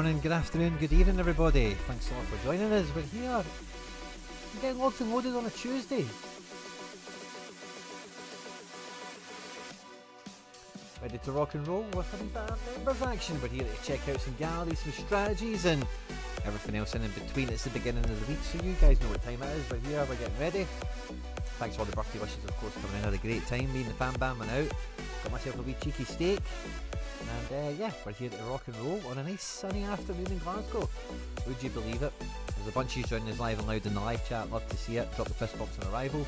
morning, good afternoon, good evening everybody. Thanks a lot for joining us. We're here. We're getting locked and loaded on a Tuesday. Ready to rock and roll with a wee bit of members action. We're here to check out some galleries, some strategies and everything else in between. It's the beginning of the week, so you guys know what time it is. We're here, we're getting ready. Thanks for all the birthday wishes, of course, coming in. Had a great time, me and the fan band went out. Got myself a wee cheeky steak. And yeah, we're here to rock and roll on a nice sunny afternoon in Glasgow. Would you believe it? There's a bunch of you joining us live and loud in the live chat. Love to see it. Drop the fist bumps on arrival.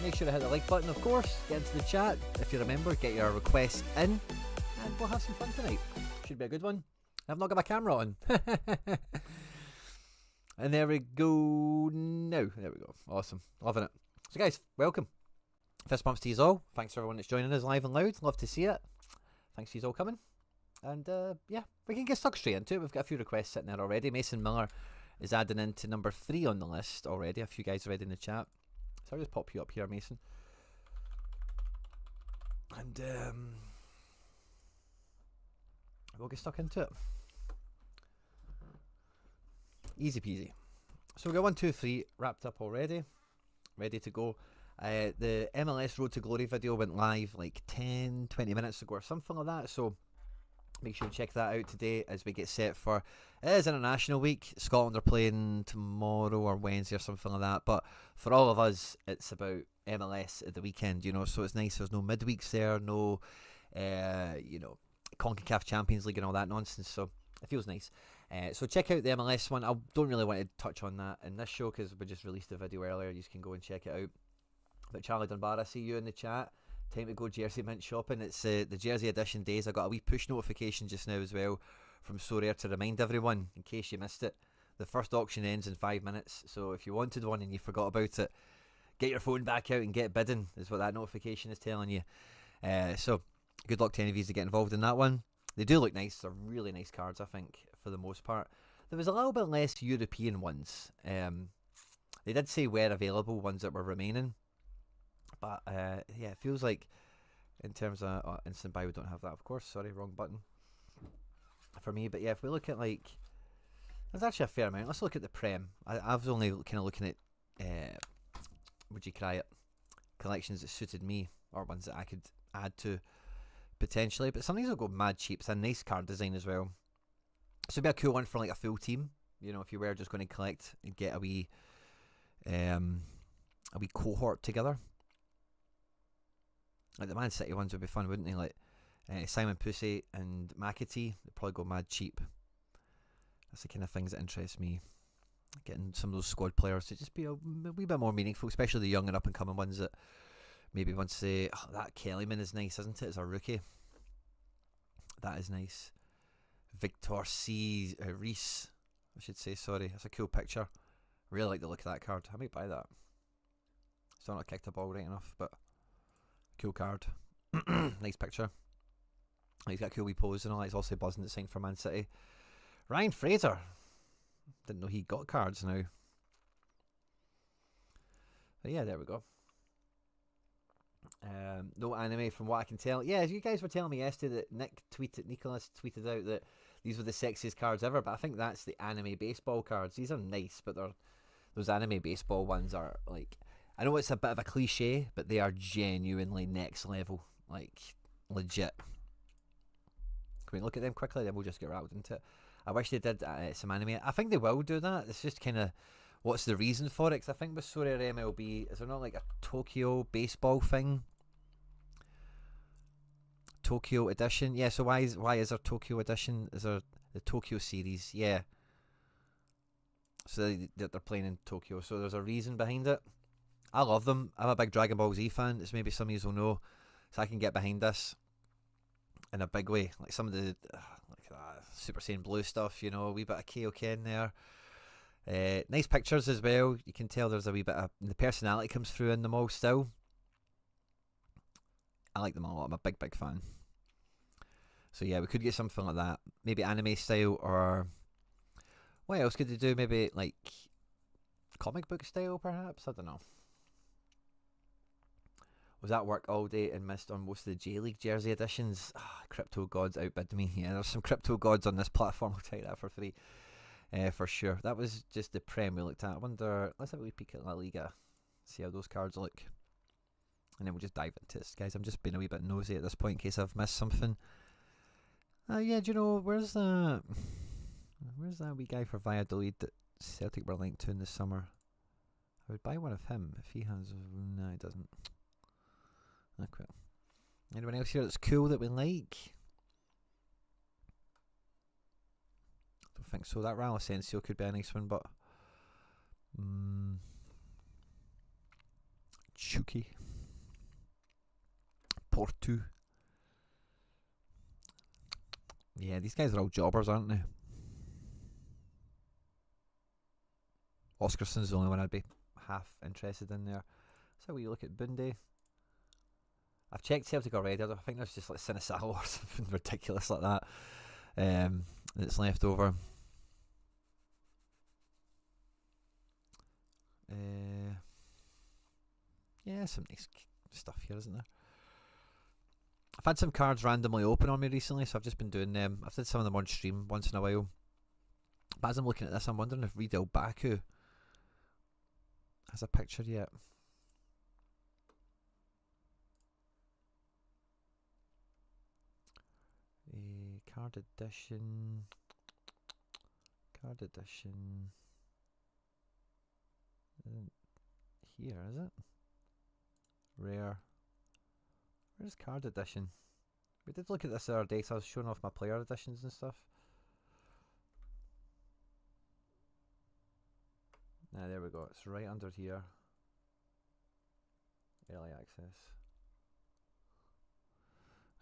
Make sure to hit the like button, of course. Get into the chat. If you're a member, get your request in. And we'll have some fun tonight. Should be a good one. I've not got my camera on. And there we go now. There we go. Awesome. Loving it. So guys, welcome. Fist bumps to you all. Thanks for everyone that's joining us live and loud. Love to see it. Thanks to you all coming. And yeah, we can get stuck straight into it. We've got a few requests sitting there already. Mason Miller is adding into number 3 on the list already. A few guys already in the chat. So I'll just pop you up here, Mason. And we'll get stuck into it. Easy peasy. So we got 1, 2, 3 wrapped up already. Ready to go. The MLS Road to Glory video went live like 10, 20 minutes ago or something like that. So make sure you check that out today as we get set for, it is International Week. Scotland are playing tomorrow or Wednesday or something like that. But for all of us, it's about MLS at the weekend, you know. So it's nice. There's no midweeks there, no, you know, CONCACAF Champions League and all that nonsense. So it feels nice. So check out the MLS one. I don't really want to touch on that in this show because we just released a video earlier. You can go and check it out. But Charlie Dunbar, I see you in the chat. Time to go jersey mint shopping. It's the jersey edition days. I got a wee push notification just now as well from Sorare to remind everyone, in case you missed it, the first auction ends in 5 minutes. So if you wanted one and you forgot about it, get your phone back out and get bidding, is what that notification is telling you. So good luck to any of you to get involved in that one. They do look nice. They're really nice cards, I think, for the most part. There was a little bit less European ones. They did say were available, ones that were remaining. But yeah, it feels like in terms of instant buy, we don't have that, of course. Sorry, wrong button for me. But yeah, if we look at like, there's actually a fair amount. Let's look at the Prem. I was only kind of looking at, would you cry it, collections that suited me or ones that I could add to potentially. But some of these will go mad cheap. It's a nice card design as well. So it'd be a cool one for like a full team. You know, if you were just going to collect and get a wee cohort together. Like the Man City ones would be fun, wouldn't they? Like Simon Pussy and McAtee, they'd probably go mad cheap. That's the kind of things that interest me. Getting some of those squad players to just be a wee bit more meaningful, especially the young and up and coming ones that maybe once they, that Kellyman is nice, isn't it? As a rookie. That is nice. Victor C. Reese, I should say, sorry. That's a cool picture. Really like the look of that card. I might buy that. Still not kicked a ball right enough, but cool card. Nice picture. He's got a cool wee pose and all. He's also buzzing to sign for Man City. Ryan Fraser. Didn't know he got cards now. But yeah, there we go. No anime from what I can tell. Yeah, as you guys were telling me yesterday that Nicholas tweeted out that these were the sexiest cards ever, but I think that's the anime baseball cards. These are nice, but those anime baseball ones are like, I know it's a bit of a cliche, but they are genuinely next level. Like, legit. Can we look at them quickly? Then we'll just get rattled into it. I wish they did some anime. I think they will do that. It's just kind of, what's the reason for it? Because I think with Sorare MLB, is there not like a Tokyo baseball thing? Tokyo edition? Yeah, so why is there Tokyo edition? Is there the Tokyo series? Yeah. So they're playing in Tokyo. So there's a reason behind it. I love them. I'm a big Dragon Ball Z fan, as maybe some of you will know. So I can get behind this in a big way. Like some of the Super Saiyan Blue stuff, you know, a wee bit of Kaioken there. Nice pictures as well. You can tell there's a wee bit of, the personality comes through in them all still. I like them a lot. I'm a big fan. So yeah, we could get something like that. Maybe anime style, or what else could they do? Maybe like comic book style perhaps? I don't know. Was at work all day and missed on most of the J-League jersey editions. Crypto gods outbid me. Yeah, there's some crypto gods on this platform. I'll tell you that for free. For sure. That was just the Prem we looked at. I wonder, let's have a wee peek at La Liga. See how those cards look. And then we'll just dive into this, guys. I'm just being a wee bit nosy at this point in case I've missed something. Yeah, do you know, where's that wee guy for Valladolid that Celtic were linked to in the summer? I would buy one of him if he has. No, he doesn't. Okay. Anyone else here that's cool that we like? Don't think so. That Raul Asensio could be a nice one, but Chucky, Porto. Yeah, these guys are all jobbers, aren't they? Oscarson's the only one I'd be half interested in there. So you look at Bundy. I've checked Celtic already. I think there's just like Sinisalo or something ridiculous like that that's left over. Yeah, some nice stuff here, isn't there? I've had some cards randomly open on me recently, so I've just been doing them. I've did some of them on stream once in a while. But as I'm looking at this, I'm wondering if Riedel Baku has a picture yet. Card edition. Isn't here, is it? Rare. Where's card edition? We did look at this the other day, so I was showing off my player editions and stuff. There we go. It's right under here. Early access.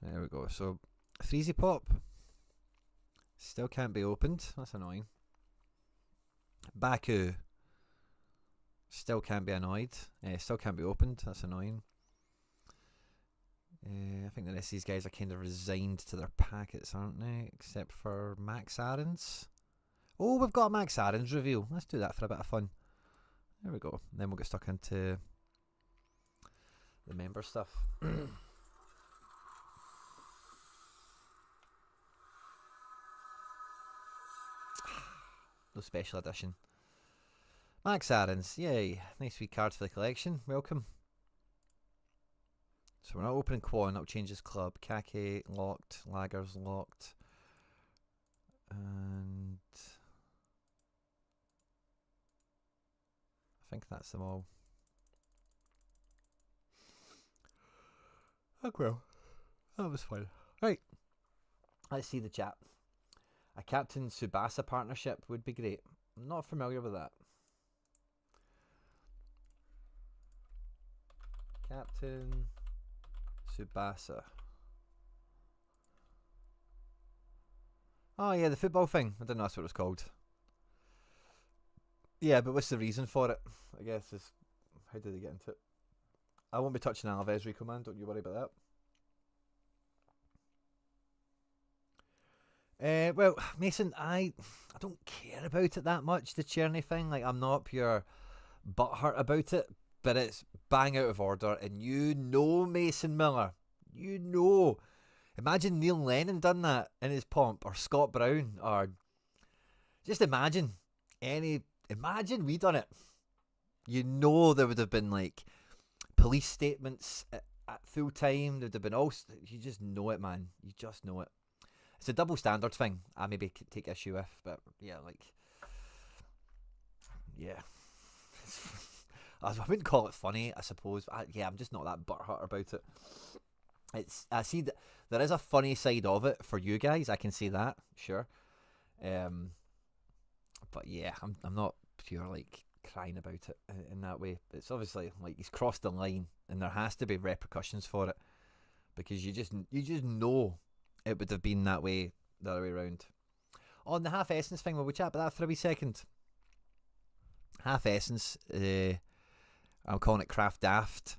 There we go. So, Freezy Pop. Still can't be opened. That's annoying. Baku. Still can't be annoyed. Still can't be opened. That's annoying. I think the rest of these guys are kind of resigned to their packets, aren't they? Except for Max Aarons. Oh, we've got a Max Aarons reveal. Let's do that for a bit of fun. There we go. And then we'll get stuck into the member stuff. No special edition. Max Aarons, yay. Nice wee cards for the collection. Welcome. So we're not opening Quan, that'll change his club. Kake locked, Lager's locked. And I think that's them all. Oh well. That was fun. Right. Let's see the chat. A Captain Tsubasa partnership would be great. I'm not familiar with that. Captain Tsubasa. Oh yeah, the football thing. I didn't know that's what it was called. Yeah, but what's the reason for it? I guess is how did they get into it? I won't be touching Alves Rico, man. Don't you worry about that. Well, Mason, I don't care about it that much, the Czerny thing. Like, I'm not pure butthurt about it, but it's bang out of order. And you know, Mason Miller, you know. Imagine Neil Lennon done that in his pomp, or Scott Brown, or just imagine we done it. You know, there would have been like police statements at full time. There would have been all. You just know it, man. You just know it. It's a double standard thing. I maybe take issue with, but yeah, like, yeah. I wouldn't call it funny, I suppose. I'm just not that butthurt about it. I see that there is a funny side of it for you guys. I can see that, sure. But yeah, I'm not pure like crying about it in that way. It's obviously like he's crossed the line, and there has to be repercussions for it, because you just know it would have been that way the other way around. On the half essence thing, will we chat about that for a wee second? Half essence, I'm calling it craft daft.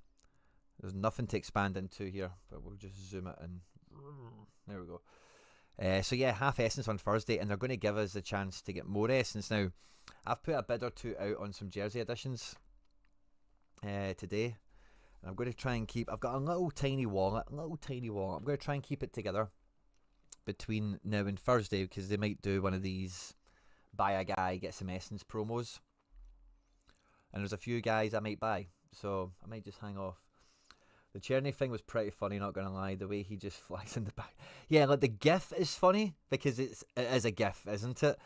There's nothing to expand into here, but we'll just zoom it in. There we go. So yeah, half essence on Thursday, and they're going to give us a chance to get more essence. Now, I've put a bid or two out on some jersey editions today. And I'm going to try and keep. I've got a little tiny wallet. I'm going to try and keep it together between now and Thursday, because they might do one of these buy a guy get some essence promos, and there's a few guys I might buy, so I might just hang off. The Cherny thing was pretty funny, not gonna lie, the way he just flies in the back. Yeah, like the gif is funny because it is a gif, isn't it?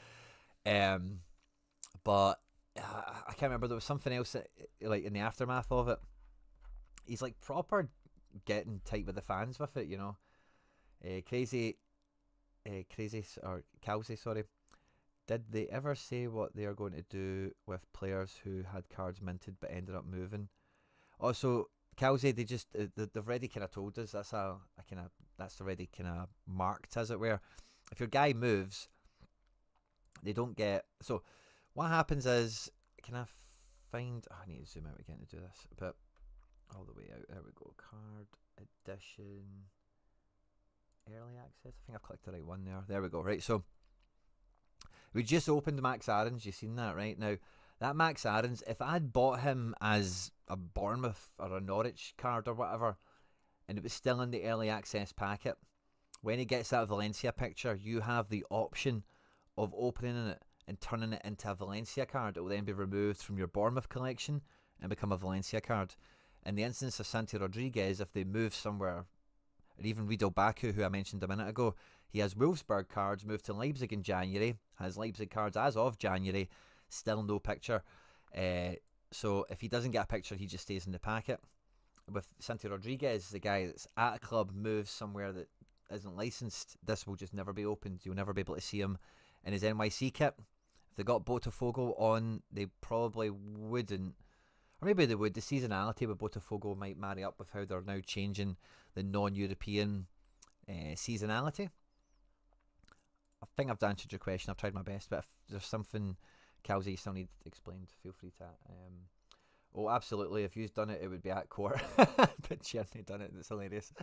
But I can't remember, there was something else that, like in the aftermath of it, he's like proper getting tight with the fans with it, you know. Crazy or Kelsey, sorry. Did they ever say what they are going to do with players who had cards minted but ended up moving? Also, Kelsey, they just they've already kind of told us that's that's already kind of marked, as it were. If your guy moves, they don't get. So what happens is, can I find? Oh, I need to zoom out again to do this, but all the way out. There we go. Card edition, early access. I think I've clicked the right one there. There we go. Right, so we just opened Max Aarons. You've seen that, right? Now, that Max Aarons, if I'd bought him as a Bournemouth or a Norwich card or whatever, and it was still in the early access packet, when he gets that Valencia picture, you have the option of opening it and turning it into a Valencia card. It will then be removed from your Bournemouth collection and become a Valencia card. In the instance of Santi Rodriguez, if they move somewhere, and even Riedel Baku, who I mentioned a minute ago, he has Wolfsburg cards, moved to Leipzig in January, has Leipzig cards as of January, still no picture. So if he doesn't get a picture, he just stays in the packet. With Santi Rodriguez, the guy that's at a club, moves somewhere that isn't licensed, this will just never be opened. You'll never be able to see him in his NYC kit. If they got Botafogo on, they probably wouldn't. Or maybe they would. The seasonality with Botafogo might marry up with how they're now changing the non-European seasonality. I think I've answered your question. I've tried my best, but if there's something, Kelsey, you still need explained, feel free to. Oh, absolutely. If you've done it, it would be at court. But Cherny done it. It's hilarious.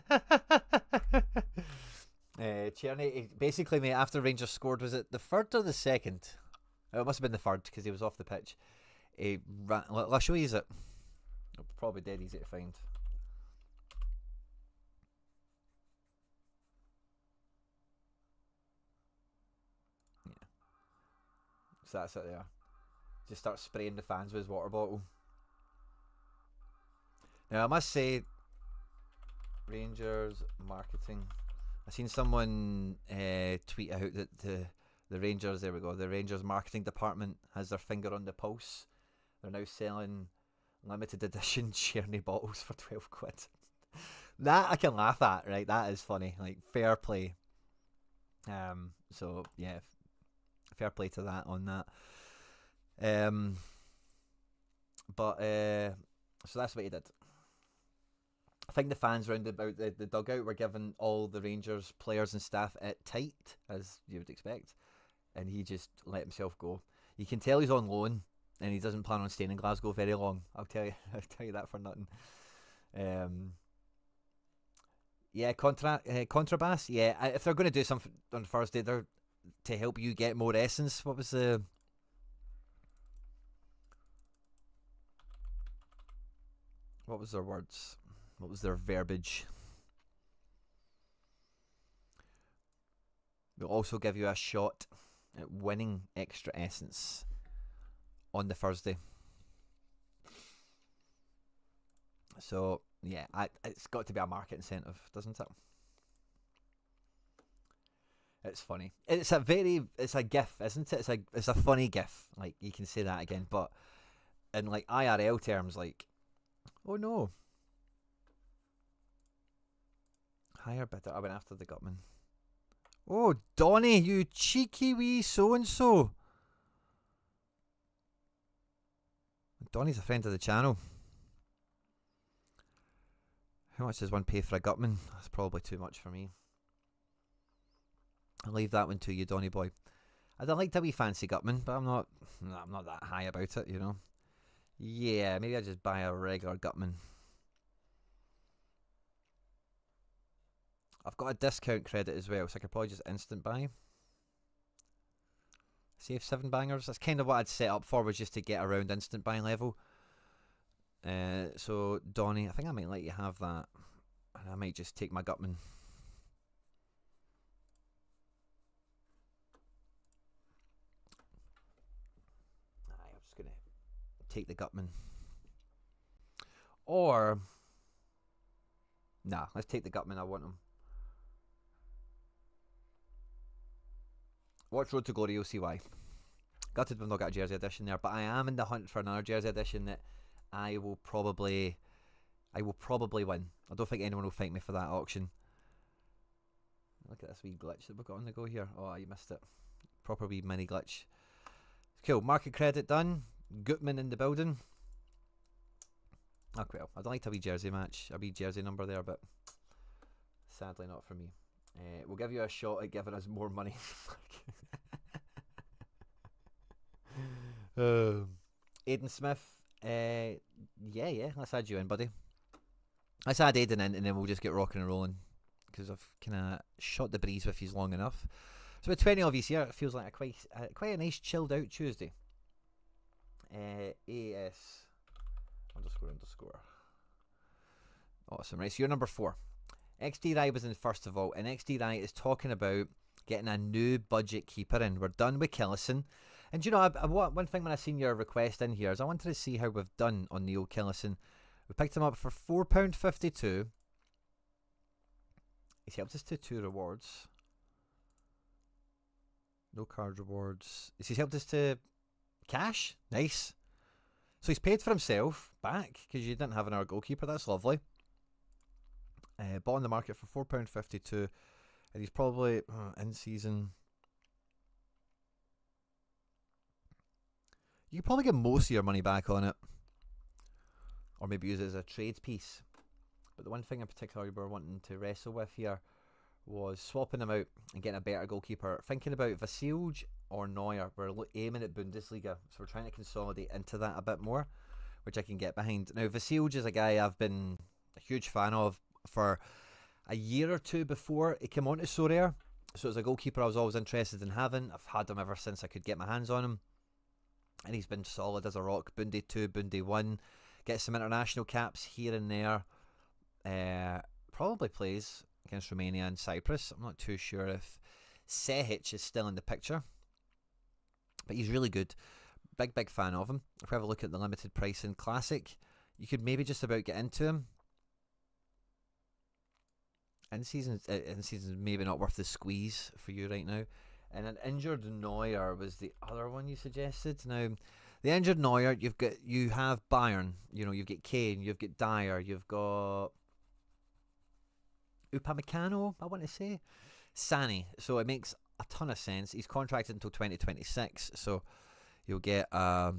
Cherny, basically, mate, after Rangers scored, was it the third or the second? It must have been the third because he was off the pitch. I'll show you it. Probably dead easy to find. Yeah. So that's it there. Just start spraying the fans with his water bottle. Now I must say, Rangers marketing. I seen someone tweet out that the Rangers, there we go, the Rangers marketing department has their finger on the pulse. They're now selling limited edition Cherny bottles for 12 quid. That I can laugh at, right? That is funny. Like, fair play. So yeah, fair play to that on that. But so that's what he did. I think the fans round about the dugout were giving all the Rangers players and staff it tight, as you would expect, and he just let himself go. You can tell he's on loan, and he doesn't plan on staying in Glasgow very long. I'll tell you that for nothing. Yeah, contrabass. Yeah, if they're going to do something on Thursday, they're to help you get more essence. What was their words? What was their verbiage? We'll also give you a shot at winning extra essence on the Thursday. So yeah, it's got to be a market incentive, doesn't it? It's funny. It's a gif, isn't it? It's a funny gif. Like, you can say that again, but in like IRL terms, like, oh no. Higher bidder. I went after the Gutman. Oh, Donny, you cheeky wee so-and-so. Donny's a friend of the channel. How much does one pay for a Gutman? That's probably too much for me. I'll leave that one to you, Donny boy. I'd like a wee fancy Gutman, but I'm not that high about it, you know. Yeah, maybe I just buy a regular Gutman. I've got a discount credit as well, so I could probably just instant buy. Save 7 bangers. That's kind of what I'd set up for, was just to get around instant buy level. So Donny, I think I might let you have that. And I might just take my Gutman. I'm just going to take the Gutman. Or, nah, let's take the Gutman. I want him. Watch Road to Glory, you'll see why. Gutted we've not got a jersey edition there, but I am in the hunt for another jersey edition that I will probably win. I don't think anyone will fight me for that auction. Look at this wee glitch that we've got on the go here. Oh, you missed it. Proper wee mini glitch. Cool. Market credit done. Gutman in the building. Oh, well, I'd like a wee jersey match, a wee jersey number there, but sadly not for me. We'll give you a shot at giving us more money. Aiden Smith. Yeah, let's add you in, buddy. Let's add Aiden in, and then we'll just get rocking and rolling, because I've kind of shot the breeze with you long enough. So with 20 of you here, it feels like quite a nice chilled out Tuesday. AS __. Awesome, right? So you're number 4. XD Rai was in first of all, and XD Rai is talking about getting a new budget keeper in. We're done with Killison. And you know, one thing when I seen your request in here is I wanted to see how we've done on Neil Killison. We picked him up for £4.52. He's helped us to 2 rewards. No card rewards. He's helped us to cash. Nice. So he's paid for himself back because you didn't have another goalkeeper. That's lovely. Bought on the market for £4.52. And he's probably in season. You could probably get most of your money back on it. Or maybe use it as a trade piece. But the one thing in particular we were wanting to wrestle with here was swapping him out and getting a better goalkeeper. Thinking about Vasilj or Neuer. We're aiming at Bundesliga, so we're trying to consolidate into that a bit more, which I can get behind. Now, Vasilj is a guy I've been a huge fan of for a year or two before he came on to Sorare. So as a goalkeeper I was always interested in having. I've had him ever since I could get my hands on him. And he's been solid as a rock. Bundy 2, Bundy 1. Gets some international caps here and there. Probably plays against Romania and Cyprus. I'm not too sure if Sehic is still in the picture. But he's really good. Big fan of him. If we have a look at the limited pricing classic, you could maybe just about get into him. In season maybe not worth the squeeze for you right now. And an injured Neuer was the other one you suggested. Now, the injured Neuer, you have Bayern, you've got Kane, you've got Dyer, you've got Upamecano, I want to say, Sani. So it makes a ton of sense. He's contracted until 2026, so you'll get a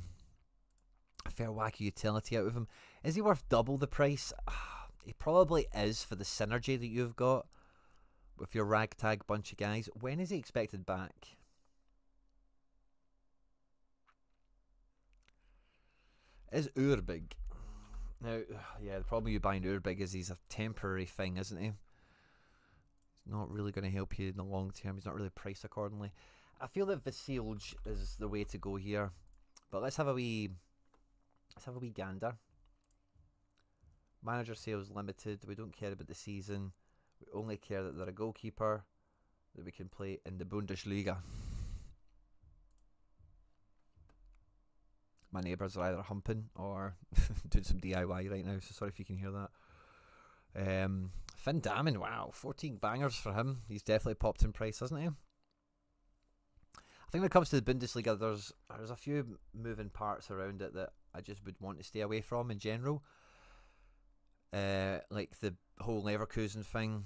fair whack of utility out of him. Is he worth double the price? He probably is for the synergy that you've got with your ragtag bunch of guys. When is he expected back? Is Urbig? Now, yeah, the problem you buying Urbig is he's a temporary thing, isn't he? He's not really going to help you in the long term. He's not really priced accordingly. I feel that Vasilj is the way to go here. But let's have a wee gander. Manager sales limited. We don't care about the season. We only care that they're a goalkeeper that we can play in the Bundesliga. My neighbours are either humping or doing some DIY right now, so sorry if you can hear that. Finn Dammon, wow, 14 bangers for him. He's definitely popped in price, hasn't he? I think when it comes to the Bundesliga, there's a few moving parts around it that I just would want to stay away from in general. Like the whole Leverkusen thing,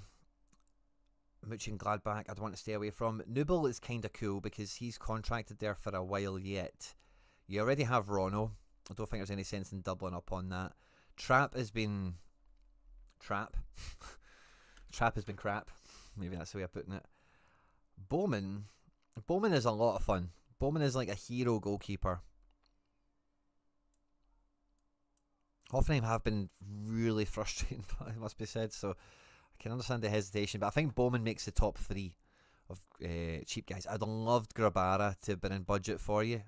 Mönchengladbach, I'd want to stay away from. Nubel is kind of cool because he's contracted there for a while yet. You already have Rono. I don't think there's any sense in doubling up on that. Trap has been crap. Maybe that's the way of putting it. Bowman is a lot of fun. Bowman is like a hero goalkeeper. Hoffenheim have been really frustrating, it must be said, so I can understand the hesitation, but I think Bowman makes the top 3 of cheap guys. I'd loved Grabara to have been in budget for you.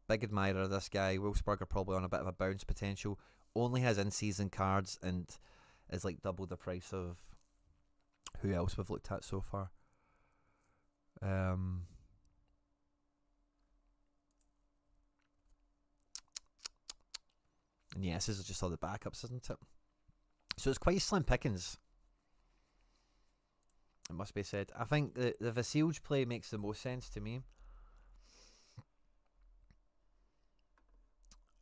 Big admirer of this guy. Wolfsburg are probably on a bit of a bounce potential. only has in-season cards and is like double the price of who else we've looked at so far. And yeah, this is just all the backups, isn't it? So it's quite slim pickings, it must be said. I think the Vasilj play makes the most sense to me.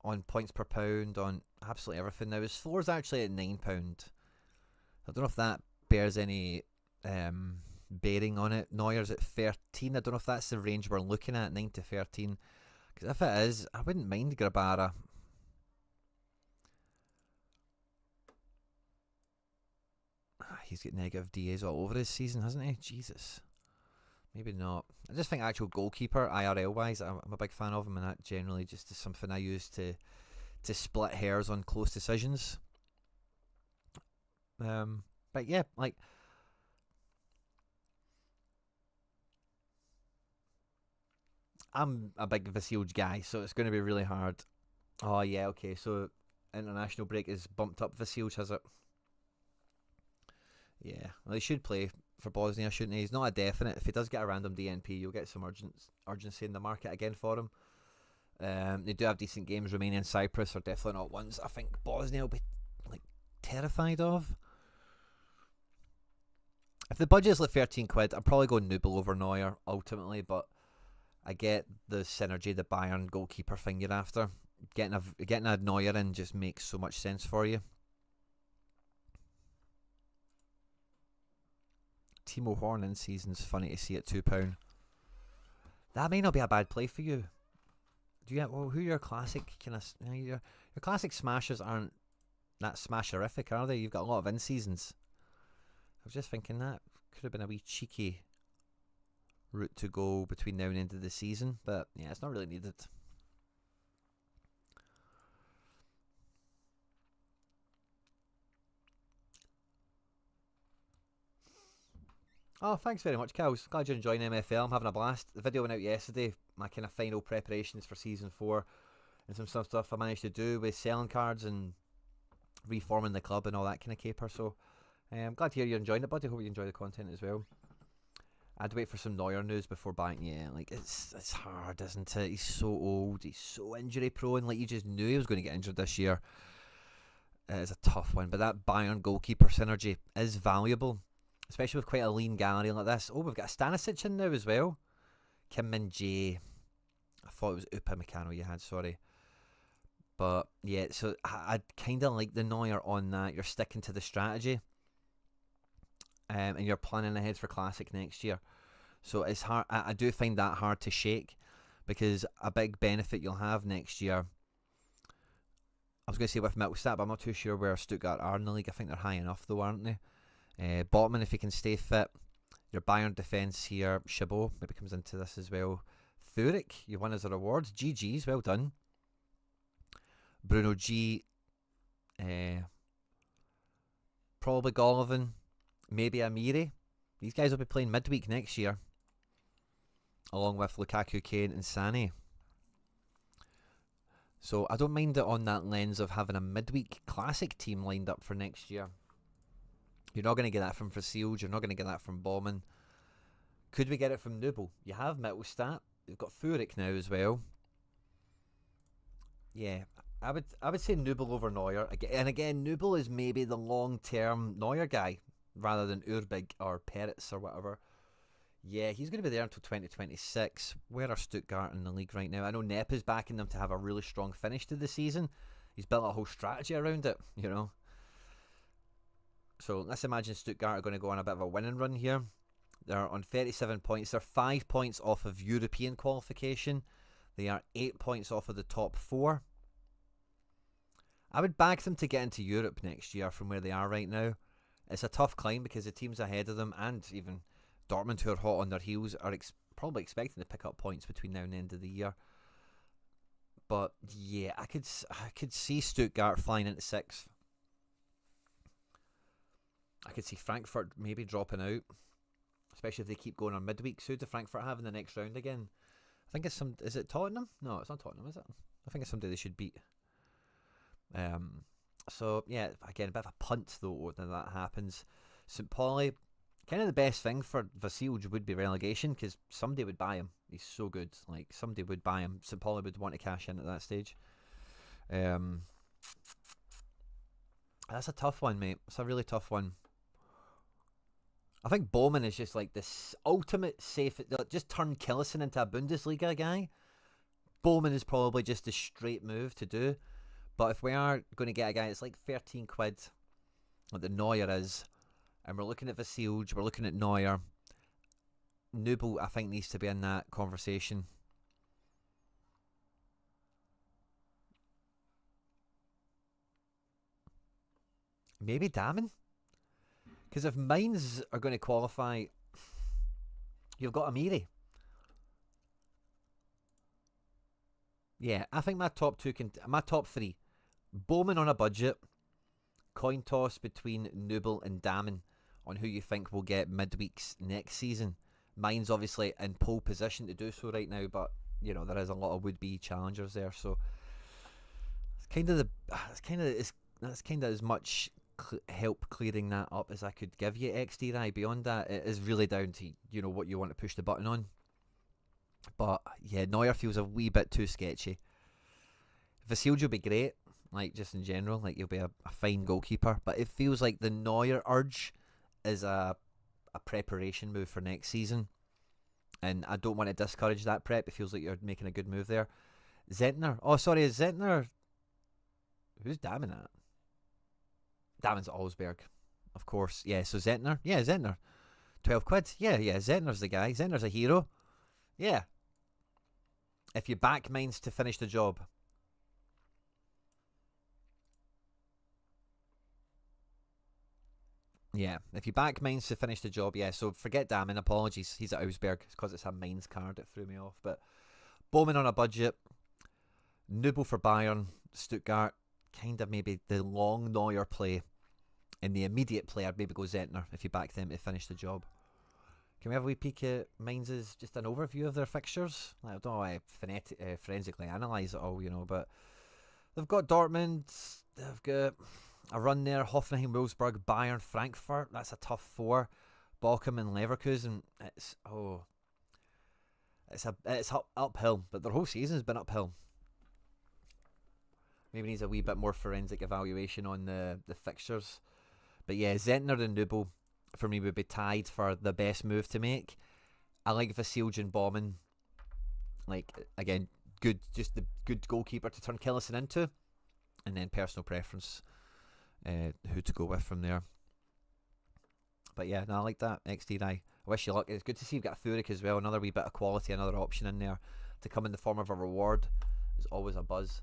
On points per pound, on absolutely everything. Now his floor's actually at £9. I don't know if that bears any bearing on it. Neuer's at 13. I don't know if that's the range we're looking at, 9 to 13. Because if it is, I wouldn't mind Grabara. He's got negative DAs all over his season, hasn't he? Jesus. Maybe not. I just think actual goalkeeper, IRL wise, I'm a big fan of him, and that generally just is something I use to split hairs on close decisions. But yeah, like, I'm a big Vasilj guy, so it's going to be really hard. Oh yeah, okay, so international break is bumped up Vasilj, has it? Yeah, well, he should play for Bosnia, shouldn't he? He's not a definite. If he does get a random DNP, you'll get some urgency in the market again for him. They do have decent games. Romania and Cyprus are definitely not ones I think Bosnia will be like terrified of. If the budget's like £13, I'm probably going Nubel over Neuer ultimately, but I get the synergy, the Bayern goalkeeper thing you're after. Getting a Neuer in just makes so much sense for you. Timo Horn in season's funny to see at £2. That may not be a bad play for you. Do you? Well, who are your classic kind of your classic smashers aren't that smasherific, are they? You've got a lot of in seasons. I was just thinking that could have been a wee cheeky route to go between now and end of the season, but yeah, it's not really needed. Oh, thanks very much, Kels. Glad you're enjoying MFL. I'm having a blast. The video went out yesterday, my kind of final preparations for Season 4 and some stuff I managed to do with selling cards and reforming the club and all that kind of caper. So I'm glad to hear you're enjoying it, buddy. Hope you enjoy the content as well. I had to wait for some Neuer news before buying. Yeah, like it's hard, isn't it? He's so old. He's so injury prone. Like you just knew he was going to get injured this year. It's a tough one, but that Bayern goalkeeper synergy is valuable. Especially with quite a lean gallery like this. Oh, we've got a Stanisic in now as well. Kim Min Jae. I thought it was Upamecano you had, sorry. But yeah, so I kind of like the Neuer on that. You're sticking to the strategy. And you're planning ahead for Classic next year. So it's hard. I do find that hard to shake. Because a big benefit you'll have next year. I was going to say with Mittelstadt, but I'm not too sure where Stuttgart are in the league. I think they're high enough though, aren't they? Botman, if he can stay fit. Your Bayern defence here. Chabot maybe comes into this as well. Thuric, you won as a reward. GG's, well done. Bruno G. Probably Golovin. Maybe Amiri. These guys will be playing midweek next year. Along with Lukaku, Kane and Sané. So I don't mind it on that lens of having a midweek classic team lined up for next year. You're not going to get that from Vasilj. You're not going to get that from Baumann. Could we get it from Nubel? You have Mittelstadt. You've got Thuric now as well. Yeah, I would say Nubel over Neuer. And again, Nubel is maybe the long-term Neuer guy rather than Urbig or Peretz or whatever. Yeah, he's going to be there until 2026. Where are Stuttgart in the league right now? I know Nep is backing them to have a really strong finish to the season. He's built a whole strategy around it, you know. So let's imagine Stuttgart are going to go on a bit of a winning run here. They're on 37 points. They're 5 points off of European qualification. They are 8 points off of the top 4. I would back them to get into Europe next year from where they are right now. It's a tough climb because the teams ahead of them and even Dortmund, who are hot on their heels, are probably expecting to pick up points between now and the end of the year. But yeah, I could see Stuttgart flying into 6th. I could see Frankfurt maybe dropping out, especially if they keep going on midweek. So who do Frankfurt have in the next round again? I think it's is it Tottenham? No, it's not Tottenham, is it? I think it's somebody they should beat. So yeah, again, a bit of a punt though when that happens. St. Pauli, kind of the best thing for Vasilj would be relegation because somebody would buy him. He's so good. Like somebody would buy him. St. Pauli would want to cash in at that stage. Um, that's a tough one, mate. It's a really tough one. I think Bowman is just like this ultimate safe. Just turn Killison into a Bundesliga guy. Bowman is probably just a straight move to do. But if we are going to get a guy that's like 13 quid, like the Neuer is, and we're looking at Vasilj, we're looking at Neuer, Nubel, I think, needs to be in that conversation. Maybe Damen? Because if Mainz are going to qualify, you've got Amiri. Yeah, I think my top two my top three. Bowman on a budget, coin toss between Nubel and Damen on who you think will get midweeks next season. Mine's obviously in pole position to do so right now, but you know there is a lot of would-be challengers there, so it's kind of that's kind of as much help clearing that up as I could give you, XDI. Beyond that, it is really down to what you want to push the button on. But yeah, Neuer feels a wee bit too sketchy. Vasilj will be great, like just in general, like he'll be a fine goalkeeper. But it feels like the Neuer urge is a preparation move for next season, and I don't want to discourage that prep. It feels like you're making a good move there. Zentner, oh sorry, is Zentner? Who's Damen at? Damen's at Olsberg, of course. Yeah, so Zentner, 12 quid. Yeah, Zentner's the guy. Zentner's a hero. Yeah. If you back Mainz to finish the job. Yeah, if you back Mainz to finish the job, yeah. So forget Damen, apologies. He's at Augsburg because it's a Mainz card. It threw me off. But Bowman on a budget. Nubel for Bayern. Stuttgart. Kind of maybe the long Neuer play. And the immediate player, maybe go Zentner if you back them to finish the job. Can we have a wee peek at Mainz's, just an overview of their fixtures? I don't know, I forensically analyse it all, but they've got Dortmund, they've got a run there, Hoffenheim, Wolfsburg, Bayern, Frankfurt. That's a tough four. Bochum and Leverkusen. It's uphill, but their whole season's been uphill. Maybe needs a wee bit more forensic evaluation on the fixtures. But yeah, Zentner and Nubel for me would be tied for the best move to make. I like Vasilj and Baumann. Like, again, just the good goalkeeper to turn Killison into. And then personal preference, who to go with from there. But yeah, no, I like that. XD, I wish you luck. It's good to see you've got Furyk as well. Another wee bit of quality, another option in there to come in the form of a reward. Is always a buzz.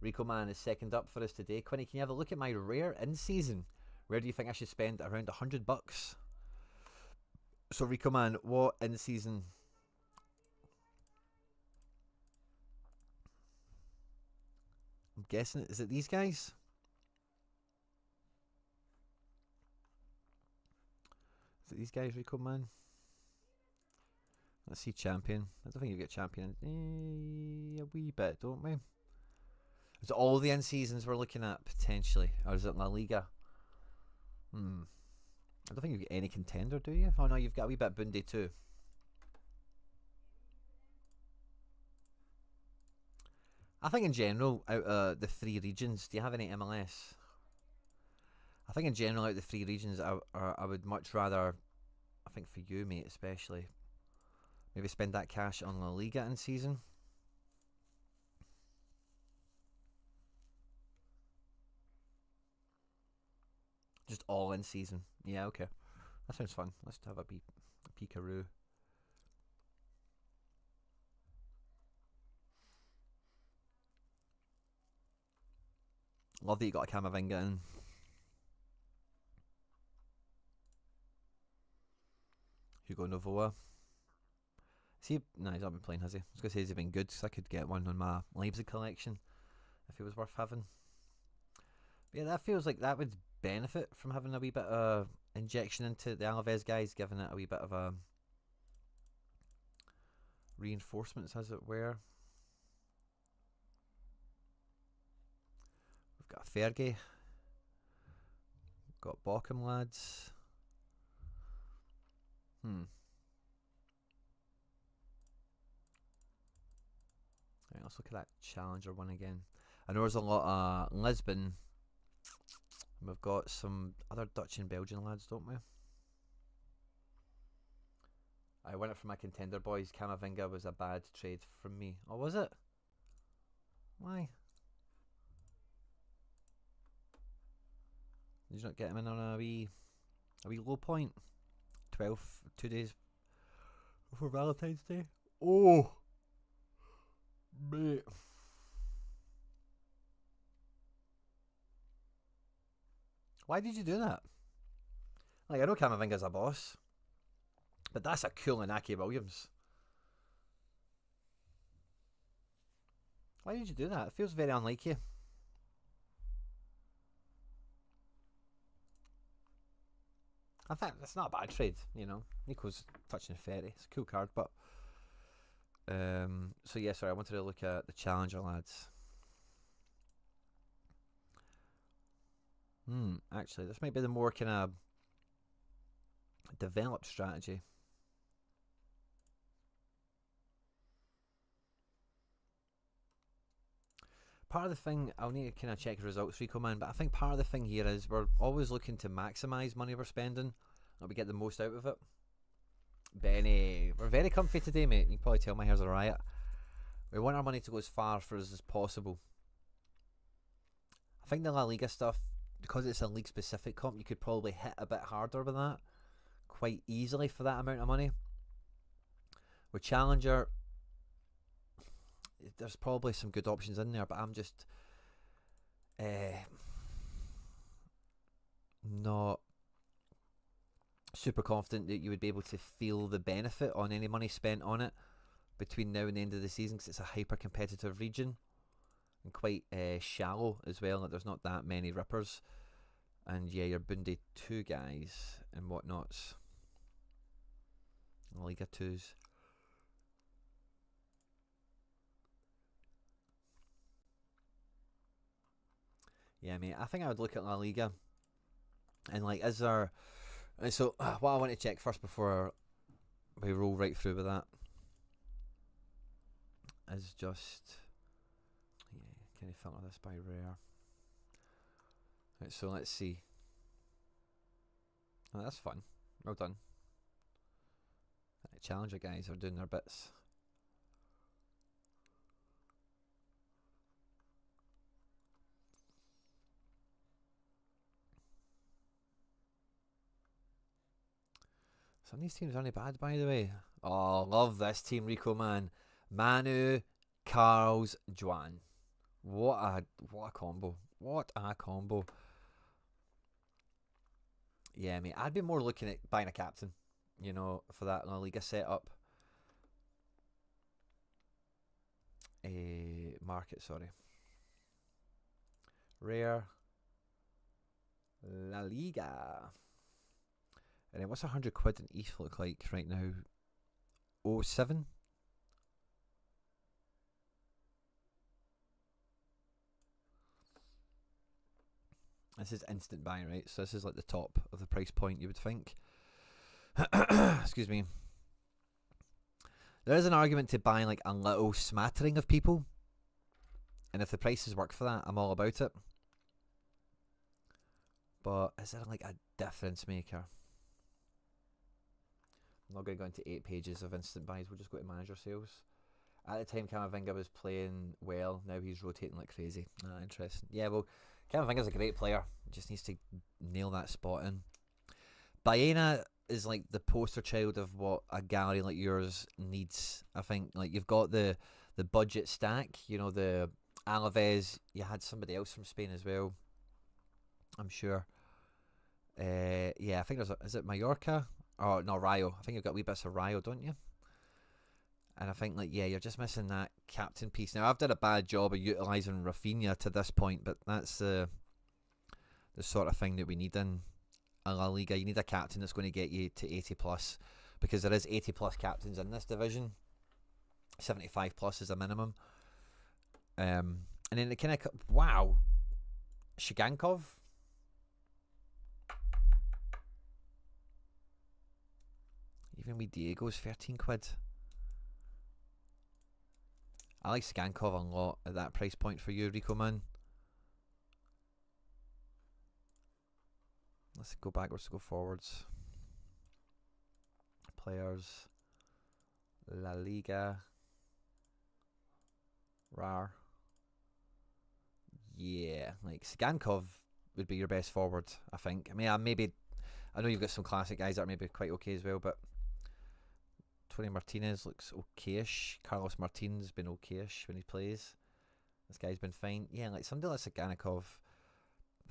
Rico Man is second up for us today. Quinny, can you have a look at my rare in season? Where do you think I should spend around $100? So Rico Man, what in season? I'm guessing, is it these guys? Is it these guys, Rico Man? Let's see champion. I don't think you get champion. A wee bit, don't we? Is it all the end seasons we're looking at potentially, or is it La Liga? I don't think you get any contender, do you? Oh no, you've got a wee bit Bundy too. I think in general, out of the three regions, do you have any MLS? I think in general, out of the three regions, I would much rather, I think for you, mate, especially, maybe spend that cash on La Liga in season. Just all in season. Yeah, okay. That sounds fun. Let's have a peekaroo. Love that you got a Camavinga in. Hugo Novoa. No, he's not been playing, has he? I was going to say, has he been good? Because I could get one on my Leipzig collection if he was worth having. But yeah, that feels like that would benefit from having a wee bit of injection into the Alaves guys, giving it a wee bit of a reinforcements, as it were. We've got a Fergie. Got Bochum lads. Right, let's look at that Challenger one again. I know there's a lot of Lisbon. We've got some other Dutch and Belgian lads, don't we? I went it for my contender boys. Camavinga was a bad trade from me. Oh, was it? Why? Did you not get him in on a wee low point? 2 days before Valentine's Day. Oh, mate. Why did you do that? Like, I know Camavinga's a boss, but that's a cool Inaki Williams. Why did you do that? It feels very unlike you. I think it's not a bad trade, you know. Nico's touching a fairy. It's a cool card, but so yeah, sorry, I wanted to look at the Challenger lads. Actually, this might be the more kind of developed strategy. Part of the thing, I'll need to kind of check results, Rico man, but I think part of the thing here is we're always looking to maximise money we're spending, and we get the most out of it. Benny, we're very comfy today, mate. You can probably tell my hair's a riot. We want our money to go as far for us as possible. I think the La Liga stuff, because it's a league-specific comp, you could probably hit a bit harder with that quite easily for that amount of money. With Challenger, there's probably some good options in there, but I'm just not super confident that you would be able to feel the benefit on any money spent on it between now and the end of the season, because it's a hyper competitive region and quite shallow as well. Like, there's not that many rippers, and yeah, your Bundy 2 guys and whatnots, Liga 2s. Yeah, mate, I think I would look at La Liga and like, is there... So what I want to check first before we roll right through with that is just, yeah, can I filter this by rare? Right, so let's see. Oh, that's fun. Well done. Challenger guys are doing their bits. Some of these teams aren't bad, by the way. Oh, love this team, Rico, man. Manu, Carls, Juan. What a combo. What a combo. Yeah, mate, I'd be more looking at buying a captain, you know, for that La Liga setup. Market, sorry. Rare. La Liga. And then what's 100 quid in ETH look like right now? 07? This is instant buy, right? So this is like the top of the price point, you would think. Excuse me. There is an argument to buy like a little smattering of people, and if the prices work for that, I'm all about it. But is there like a difference maker? I'm not going to go into 8 pages of instant buys. We'll just go to manager sales. At the time, Camavinga was playing well. Now he's rotating like crazy. Interesting. Yeah, well, Camavinga's a great player. Just needs to nail that spot in. Baena is like the poster child of what a gallery like yours needs. I think like you've got the budget stack. You know, the Alaves. You had somebody else from Spain as well, I'm sure. Yeah, I think there's is it Mallorca? Oh no, Rayo. I think you've got wee bits of Rayo, don't you? And I think like, yeah, you're just missing that captain piece. Now I've done a bad job of utilising Rafinha to this point, but that's the sort of thing that we need in a La Liga. You need a captain that's going to get you to 80 plus, because there is 80 plus captains in this division. 75 plus is a minimum. And then it kind of, wow, Shigankov. Even with Diego's 13 quid. I like Skankov a lot at that price point for you, Rico, man. Let's go backwards to go forwards. Players. La Liga. Rar. Yeah, like Skankov would be your best forward, I think. I mean, I know you've got some classic guys that are maybe quite okay as well, but Tony Martinez looks okayish. Carlos Martinez has been okayish when he plays. This guy's been fine. Yeah, like somebody like Skankov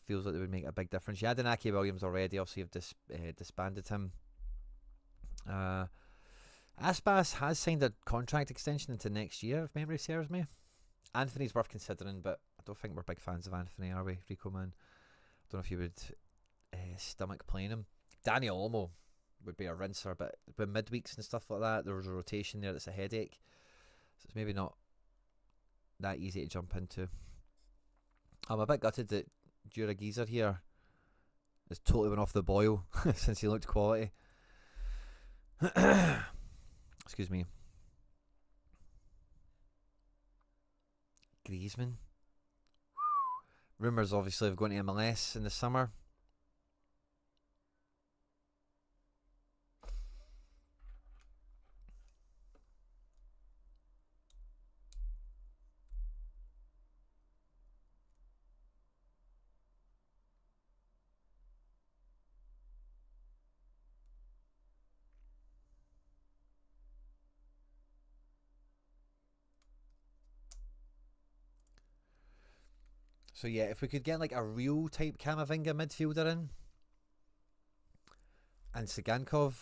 feels like they would make a big difference. You had Inaki Williams already, obviously you've disbanded him. Aspas has signed a contract extension into next year, if memory serves me. Anthony's worth considering, but I don't think we're big fans of Anthony, are we, Rico, man? Don't know if you would stomach playing him. Daniel Olmo would be a rinser, but with midweeks and stuff like that, there was a rotation there that's a headache. So it's maybe not that easy to jump into. I'm a bit gutted that Jura Geezer here has totally went off the boil since he looked quality. Excuse me. Griezmann. Rumours obviously of going to MLS in the summer. So yeah, if we could get like a real type Camavinga midfielder in, and Sigankov,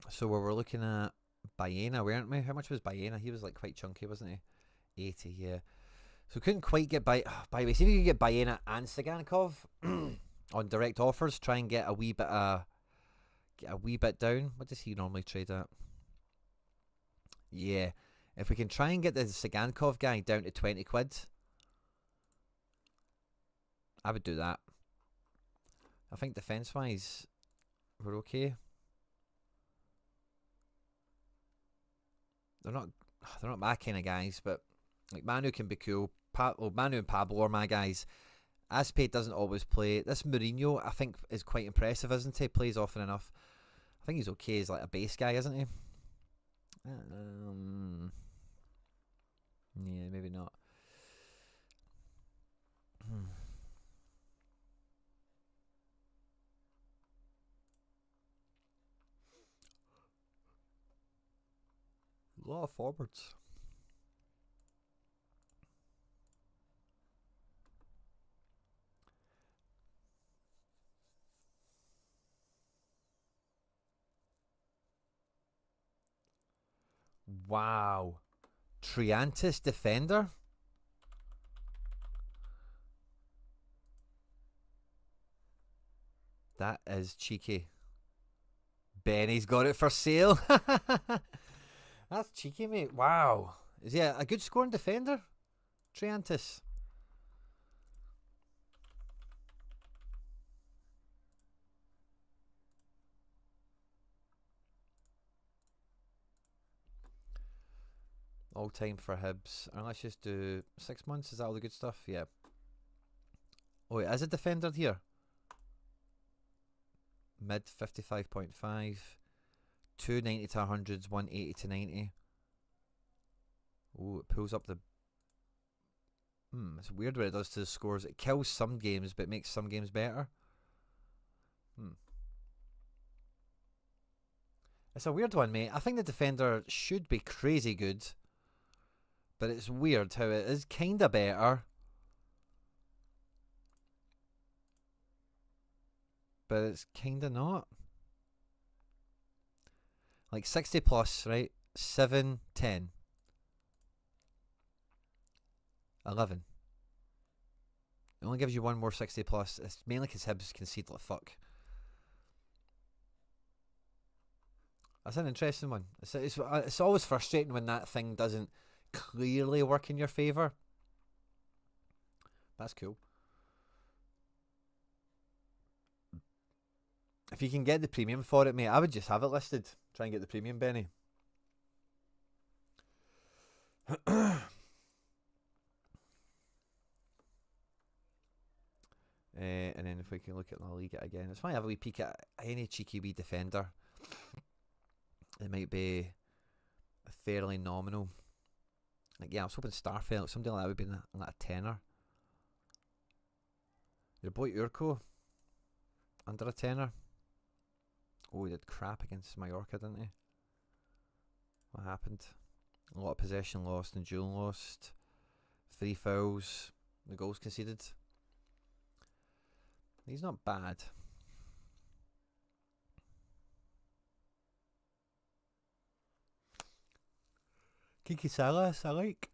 so we were looking at Baena, weren't we? How much was Baena? He was like quite chunky, wasn't he? 80, yeah. So we couldn't quite get by the way, see if we could get Baena and Sigankov on direct offers, try and get a wee bit down. What does he normally trade at? Yeah. If we can try and get the Sigankov guy down to 20 quid, I would do that. I think defence wise we're okay. They're not my kind of guys, but like Manu can be cool. Manu and Pablo are my guys. Aspe doesn't always play. This Mourinho, I think, is quite impressive, isn't he? Plays often enough. I think he's okay as like a base guy, isn't he? Yeah, maybe not. A lot of forwards. Wow. Triantis defender? That is cheeky. Benny's got it for sale. That's cheeky, mate. Wow. Is he a good scoring defender? Triantis. All time for Hibs. And let's just do 6 months. Is that all the good stuff? Yeah. Oh, wait, is a defender here? Mid 55.5. 290 to 100s, 180 to 90. Oh, it pulls up the... it's weird what it does to the scores. It kills some games, but makes some games better. It's a weird one, mate. I think the defender should be crazy good. But it's weird how it is kind of better. But it's kind of not. Like 60 plus, right? 7, 10. 11. It only gives you one more 60 plus. It's mainly because Hibs concede like fuck. That's an interesting one. It's always frustrating when that thing doesn't clearly work in your favour. That's cool. If you can get the premium for it, mate, I would just have it listed. Try and get the premium, Benny. And then if we can look at La Liga again, it's fine. Have a wee peek at any cheeky wee defender. It might be fairly nominal. Like, yeah, I was hoping Starfelt, something like that would be like a tenner. Your boy Urco, under a tenner. Oh, he did crap against Mallorca, didn't he? What happened? A lot of possession lost and duel lost. 3 fouls. The goals conceded. He's not bad. Kiki Salas, I like.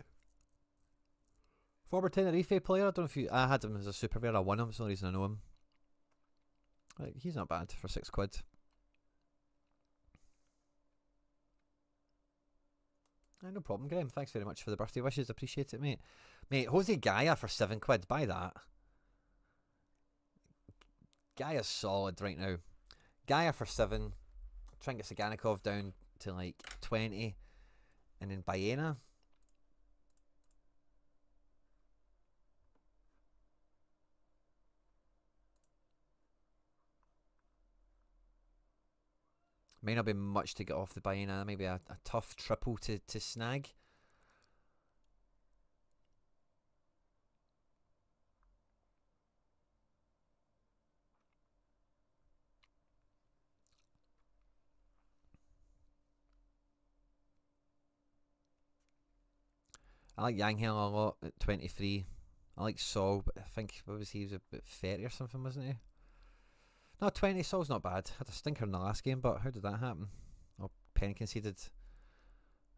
Former Tenerife player. I don't know if you. I had him as a super rare. I won him. That's the only reason I know him. Like, he's not bad for £6. No problem, Graham. Thanks very much for the birthday wishes. Appreciate it, mate. Mate, Jose Gaia for £7. Buy that. Gaia's solid right now. Gaia for 7. Try and get Saganikov down to like 20. And then Baena. May not be much to get off the Baena. Maybe a tough triple to snag. I like Yanghel a lot at 23. I like Saul, but I think, what was he was about 30 or something, wasn't he? No, 20. Saul's not bad. Had a stinker in the last game, but how did that happen? Oh, Penn conceded.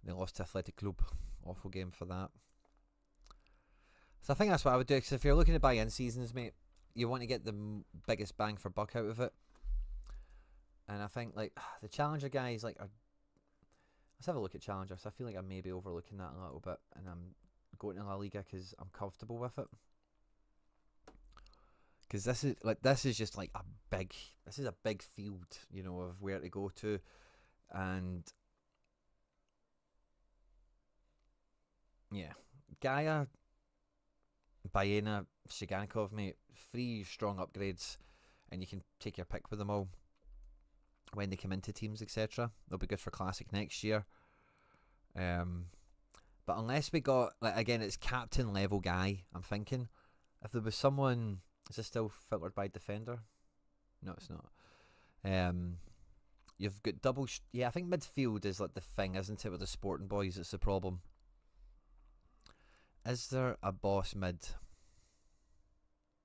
They lost to Athletic Club. Awful game for that. So I think that's what I would do, because if you're looking to buy in seasons, mate, you want to get the biggest bang for buck out of it. And I think, like, the Challenger guys, like, let's have a look at Challenger. So I feel like I'm maybe overlooking that a little bit, and I'm going to La Liga because I'm comfortable with it. Because this is just like a big field, you know, of where to go to, and yeah, Gaia, Baena, Shiganikov, mate, 3 strong upgrades, and you can take your pick with them all when they come into teams, etc. They'll be good for Classic next year. But unless we got, like, again, it's captain level guy, I'm thinking if there was someone. Is this still filtered by defender? No, it's not. You've got double. Yeah, I think midfield is like the thing, isn't it? With the Sporting boys, it's the problem. Is there a boss mid?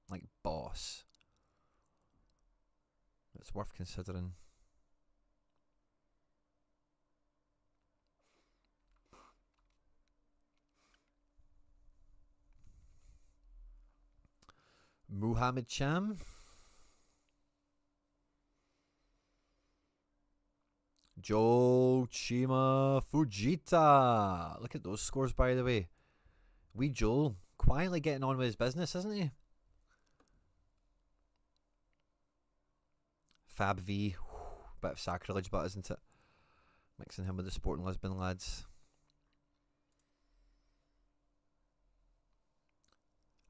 Like boss. It's worth considering. Muhammad Cham. Joel Chima Fujita. Look at those scores, by the way. Wee Joel quietly getting on with his business, isn't he? Fab V. Bit of sacrilege, but isn't it? Mixing him with the Sporting Lisbon lads.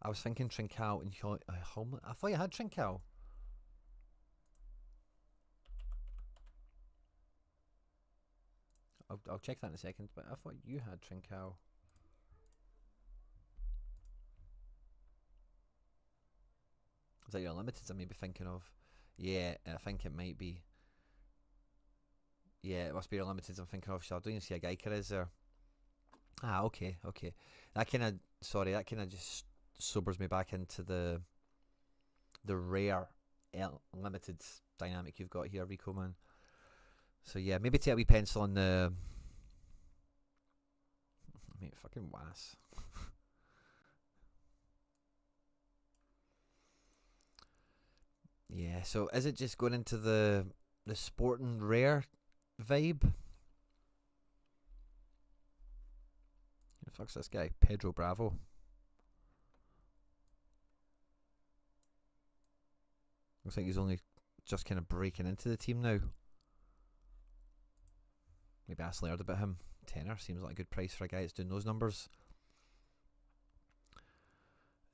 I was thinking Trincao and Homeland. I thought you had Trincao. I'll check that in a second, but I thought you had Trincao. Is that your limiteds I may be thinking of? Yeah, I think it might be. Yeah, it must be your limiteds I'm thinking of. So I don't even see a Geiker is there. Ah, okay. That kind of just sobers me back into the rare limited dynamic you've got here, Rico, man. So yeah, maybe take a wee pencil on the. Mate, fucking was. Yeah, so is it just going into the Sporting rare vibe? fuck's this guy? Pedro Bravo. Looks like he's only just kind of breaking into the team now. Maybe ask Laird about him. Tenner seems like a good price for a guy that's doing those numbers.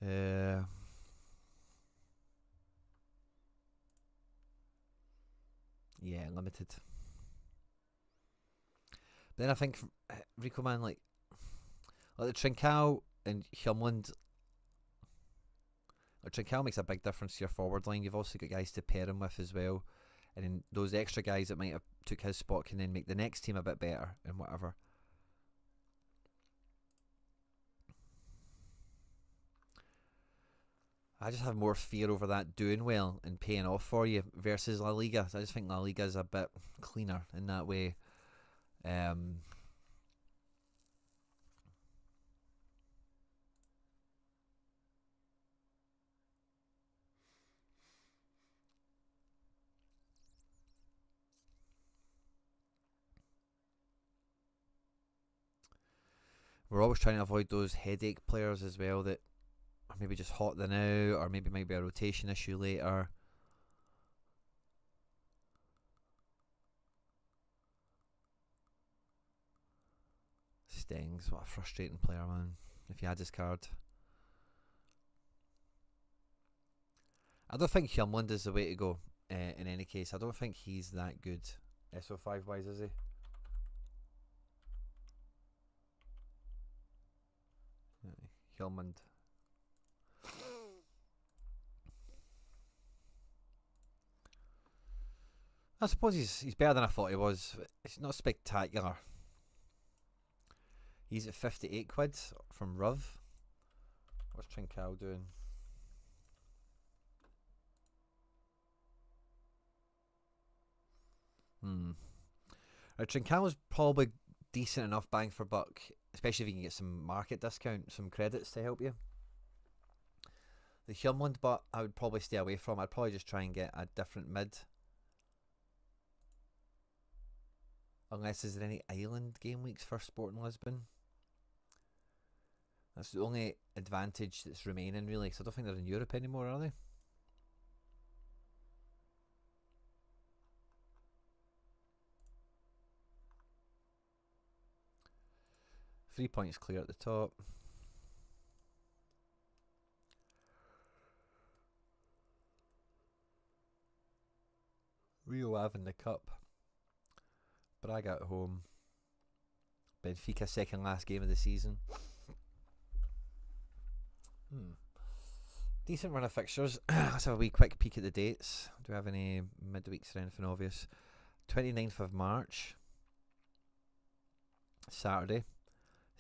Yeah, limited. But then I think Rico man, like the Trincao and Hjumland. Like Trincao makes a big difference to your forward line. You've also got guys to pair him with as well, and then those extra guys that might have took his spot can then make the next team a bit better and whatever. I just have more fear over that doing well and paying off for you versus La Liga. I just think La Liga is a bit cleaner in that way. We're always trying to avoid those headache players as well that are maybe just hot the now, or maybe might be a rotation issue later. Stings, what a frustrating player, man. If you had his card. I don't think Hjumland is the way to go in any case. I don't think he's that good. SO5 wise, is he? Hjumland. I suppose he's better than I thought he was. It's not spectacular. He's at 58 quid from Ruv. What's Trincao doing? Trincao's probably decent enough bang for buck, especially if you can get some market discount, some credits to help you. The Hjumland, but I would probably stay away from. I'd probably just try and get a different mid. Unless there's any island game weeks for Sporting Lisbon. That's the only advantage that's remaining, really, because I don't think they're in Europe anymore, are they? Three points clear at the top. Rio Ave in the cup. Braga at home. Benfica second last game of the season. Decent run of fixtures. Let's have a wee quick peek at the dates. Do we have any midweeks or anything obvious? 29th of March. Saturday.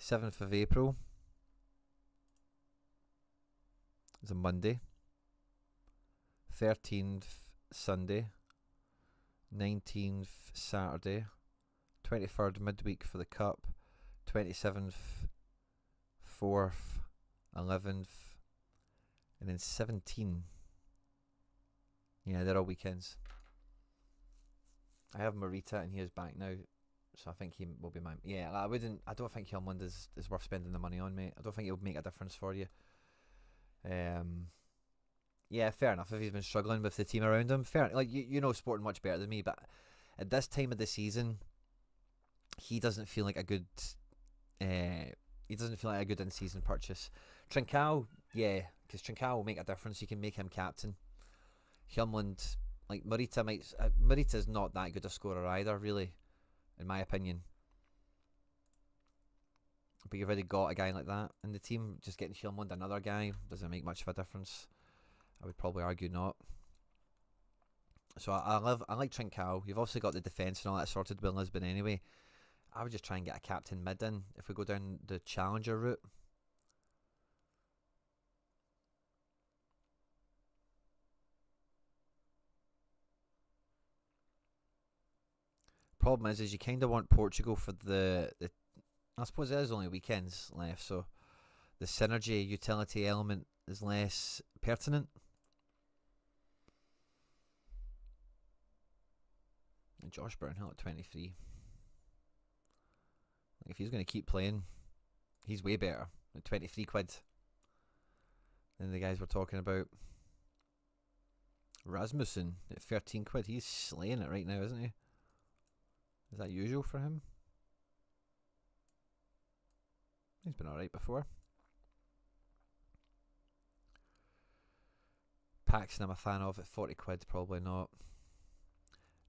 7th of April. It's a Monday. 13th Sunday. 19th Saturday. 23rd midweek for the Cup. 27th, 4th, 11th, and then 17. Yeah, they're all weekends. I have Marita and he is back now, so I think he will be mine. Yeah, I don't think Hjumland is worth spending the money on, mate. I don't think it would make a difference for you. Yeah, fair enough. If he's been struggling with the team around him, fair. Like you know Sporting much better than me, but at this time of the season, he doesn't feel like a good. He doesn't feel like a good in-season purchase. Trincao, yeah, because Trincao will make a difference. You can make him captain. Hjumland, like Marita's not that good a scorer either, really, in my opinion. But you've already got a guy like that in the team. Just getting Hjumland, another guy, doesn't make much of a difference. I would probably argue not. So I like Trincao. You've also got the defence and all that sorted with Lisbon anyway. I would just try and get a captain mid in if we go down the challenger route. Problem is you kind of want Portugal for the I suppose there's only weekends left, so the synergy utility element is less pertinent. And Josh Burnhill at 23. Like if he's going to keep playing, He's way better at 23 quid than the guys we're talking about. Rasmussen at 13 quid. He's slaying it right now, isn't he? Is that usual for him? He's been alright before. Paxton I'm a fan of at 40 quid, probably not.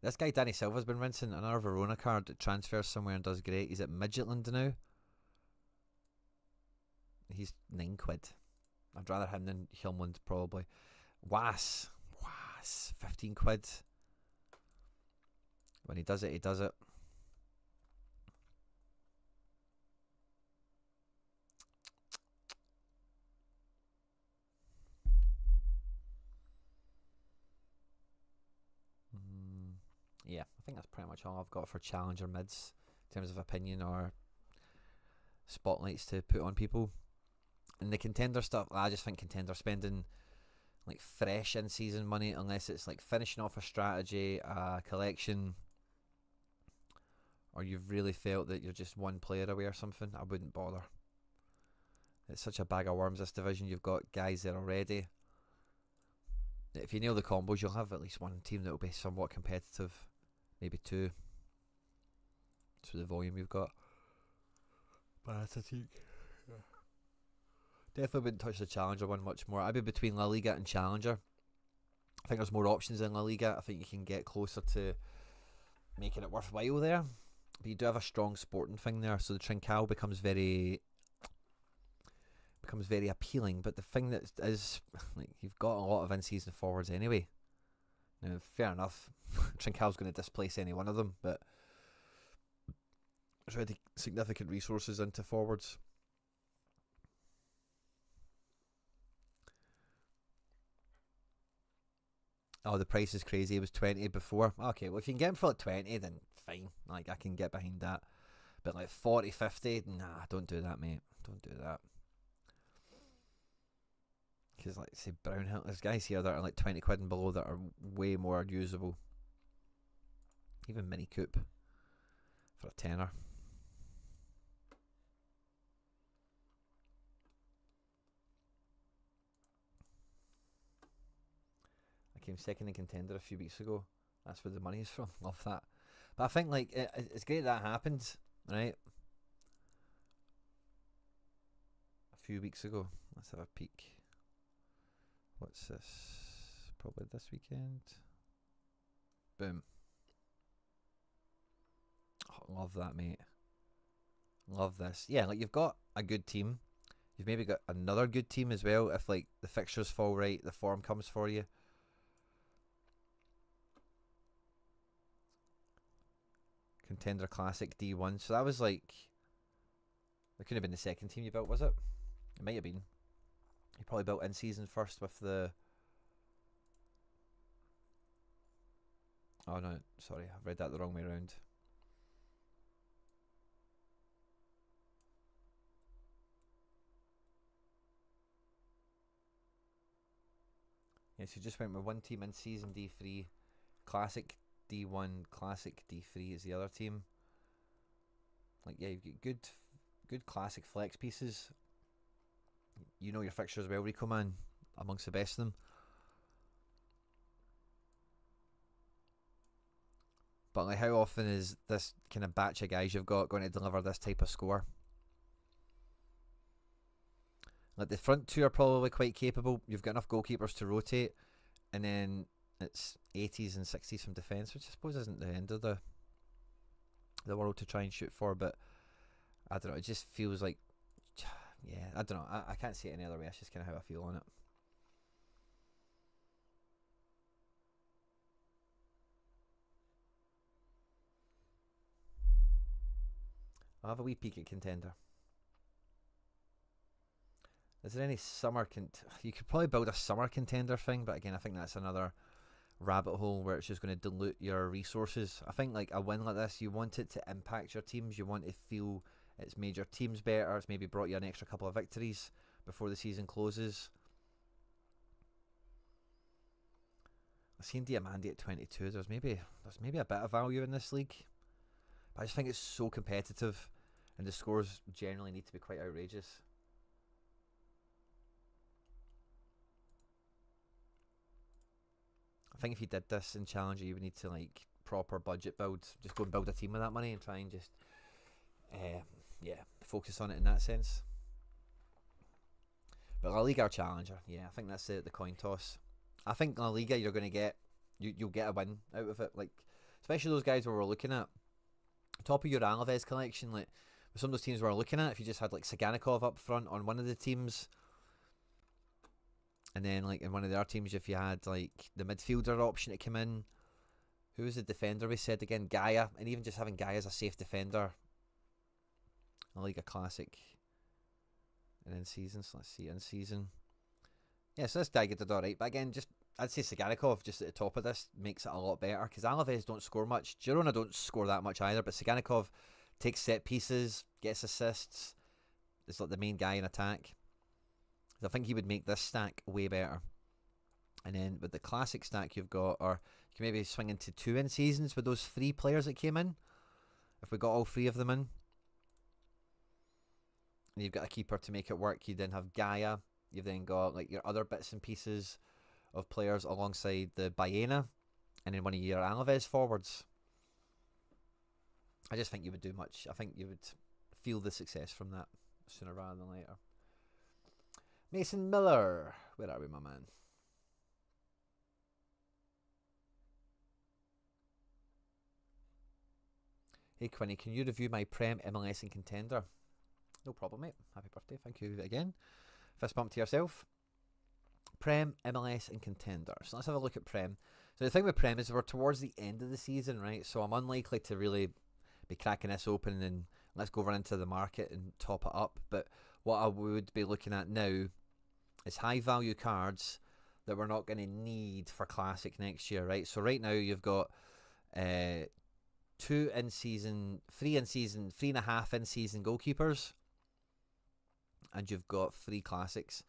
This guy Danny Silva's been rinsing. Another Verona card that transfers somewhere and does great. He's at Midgetland now. He's 9 quid. I'd rather him than Hilmund probably. Was 15 quid. When he does it, he does it. Yeah, I think that's pretty much all I've got for challenger mids in terms of opinion or spotlights to put on people. And the contender stuff, I just think contender spending like fresh in season money, unless it's like finishing off a strategy, a collection, or you've really felt that you're just one player away or something, I wouldn't bother. It's such a bag of worms, this division. You've got guys there already. If you nail the combos, you'll have at least one team that will be somewhat competitive, maybe two. So the volume you've got. But that's a take. Definitely wouldn't touch the Challenger one much more. I'd be between La Liga and Challenger. I think there's more options in La Liga. I think you can get closer to making it worthwhile there. But you do have a strong sporting thing there, so the Trincao becomes very appealing. But the thing that is, like, you've got a lot of in-season forwards anyway. Now, fair enough, Trincao's going to displace any one of them, but there's already significant resources into forwards. Oh, the price is crazy. It was 20 before. Okay, well, if you can get him for like 20, then fine. Like, I can get behind that. But like 40, 50, nah, don't do that, mate. Don't do that. Because, like, say, Brownhill, there's guys here that are like 20 quid and below that are way more usable. Even Mini Coupe for a tenner. I came second in contender a few weeks ago. That's where the money is from. Love that. But I think, like, it's great that happened, right? A few weeks ago. Let's have a peek. What's this? Probably this weekend. Boom. Oh, love that, mate. Love this. Yeah, like, you've got a good team. You've maybe got another good team as well. If, like, the fixtures fall right, the form comes for you. Contender Classic D1. So that was like, that couldn't have been the second team you built, was it? It might have been. You probably built in season first with the... Oh no, sorry, I've read that the wrong way around. Yeah, so you just went with one team in season D3, Classic D1, Classic D3 is the other team. Like, yeah, you've got good classic flex pieces. You know your fixtures well, Rico Man, amongst the best of them. But like, how often is this kind of batch of guys you've got going to deliver this type of score? Like, the front two are probably quite capable. You've got enough goalkeepers to rotate, and then it's 80s and 60s from defence, which I suppose isn't the end of the world to try and shoot for, but I don't know, it just feels like, yeah, I don't know, I can't see it any other way. That's just kind of how I feel on it. I'll have a wee peek at contender. Is there any summer you could probably build a summer contender thing, but again, I think that's another rabbit hole where it's just going to dilute your resources. I think, like, a win like this, you want it to impact your teams. You want to feel it's made your teams better. It's maybe brought you an extra couple of victories before the season closes. I've seen Diamandi at 22. There's maybe a bit of value in this league, but I just think it's so competitive. and the scores generally need to be quite outrageous. I think if you did this in Challenger, you would need to like proper budget build. Just go and build a team with that money and try and just, focus on it in that sense. But La Liga or Challenger, yeah, I think that's the coin toss. I think La Liga you're going to get, you'll get a win out of it. Like, especially those guys where we're looking at top of your Alaves collection, like with some of those teams we're looking at, if you just had like Saganikov up front on one of the teams, and then like in one of the other teams, if you had like the midfielder option to come in, who was the defender we said again? Gaia, and even just having Gaia as a safe defender, La Liga Classic, and in season. So let's see, in season. Yeah, so this guy did alright, but again, just I'd say Saganikov just at the top of this makes it a lot better because Alaves don't score much. Girona don't score that much either, but Saganikov takes set pieces, gets assists. It's like the main guy in attack. I think he would make this stack way better. And then with the classic stack you've got, or you can maybe swing into 2 in seasons with those 3 players that came in. If we got all 3 of them in, and you've got a keeper to make it work, you then have Gaia. You've then got like your other bits and pieces of players alongside the Baena, and then one of your Alaves forwards. I just think you would do much. I think you would feel the success from that sooner rather than later. Mason Miller, where are we, my man? Hey Quinny, can you review my Prem, MLS and Contender? No problem, mate. Happy birthday. Thank you again. Fist bump to yourself. Prem, MLS and Contender. So let's have a look at Prem. So the thing with Prem is we're towards the end of the season, right? So I'm unlikely to really be cracking this open and let's go run into the market and top it up. But what I would be looking at now is high value cards that we're not going to need for Classic next year, right? So right now you've got 2 in season, 3 in season, 3.5 in season goalkeepers, and you've got 3 classics.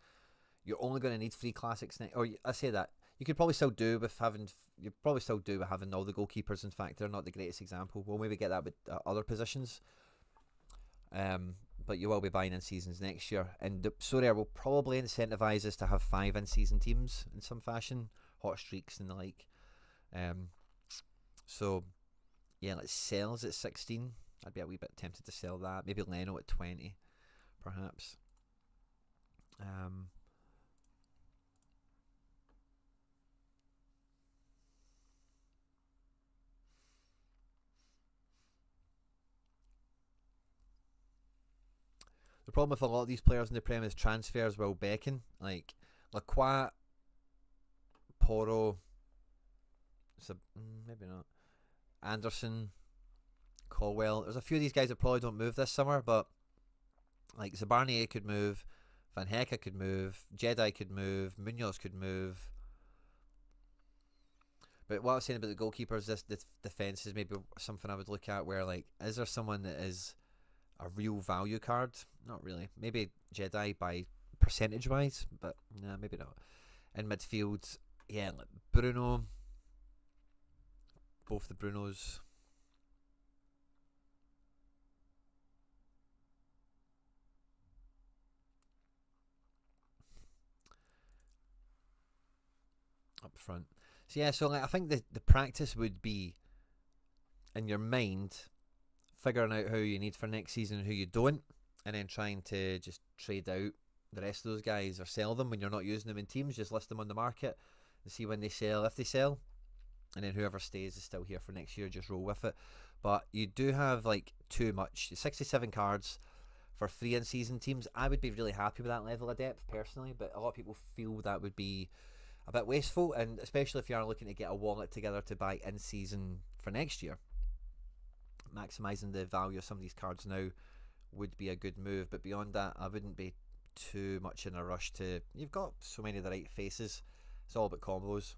You're only going to need 3 classics next. Or I say that you could probably still do with having. You probably still do with having all the goalkeepers. In fact, they're not the greatest example. We'll maybe get that with other positions. But you will be buying in seasons next year, and Sorare will probably incentivise us to have 5 in season teams in some fashion, hot streaks and the like. So yeah, let's Sells at 16. I'd be a wee bit tempted to sell that. Maybe Leno at 20, perhaps. The problem with a lot of these players in the Prem is transfers will beckon. Like Lacroix, Porro, maybe not. Anderson, Colwell. There's a few of these guys that probably don't move this summer, but like Zabarnier could move, Van Hecke could move, Jedi could move, Munoz could move. But what I was saying about the goalkeepers, this defence is maybe something I would look at where, like, is there someone that is a real value card? Not really. Maybe Jedi by percentage wise, but nah, maybe not. In midfield, yeah, like Bruno, both the Brunos. Up front. So yeah, so like, I think the practice would be in your mind figuring out who you need for next season and who you don't, and then trying to just trade out the rest of those guys or sell them when you're not using them in teams. Just list them on the market and see when they sell, if they sell, and then whoever stays is still here for next year. Just roll with it. But you do have like too much. 67 cards for 3 in-season teams. I would be really happy with that level of depth personally, but a lot of people feel that would be a bit wasteful, and especially if you are looking to get a wallet together to buy in-season for next year. Maximising the value of some of these cards now would be a good move, but beyond that I wouldn't be too much in a rush to. You've got so many of the right faces, it's all about combos.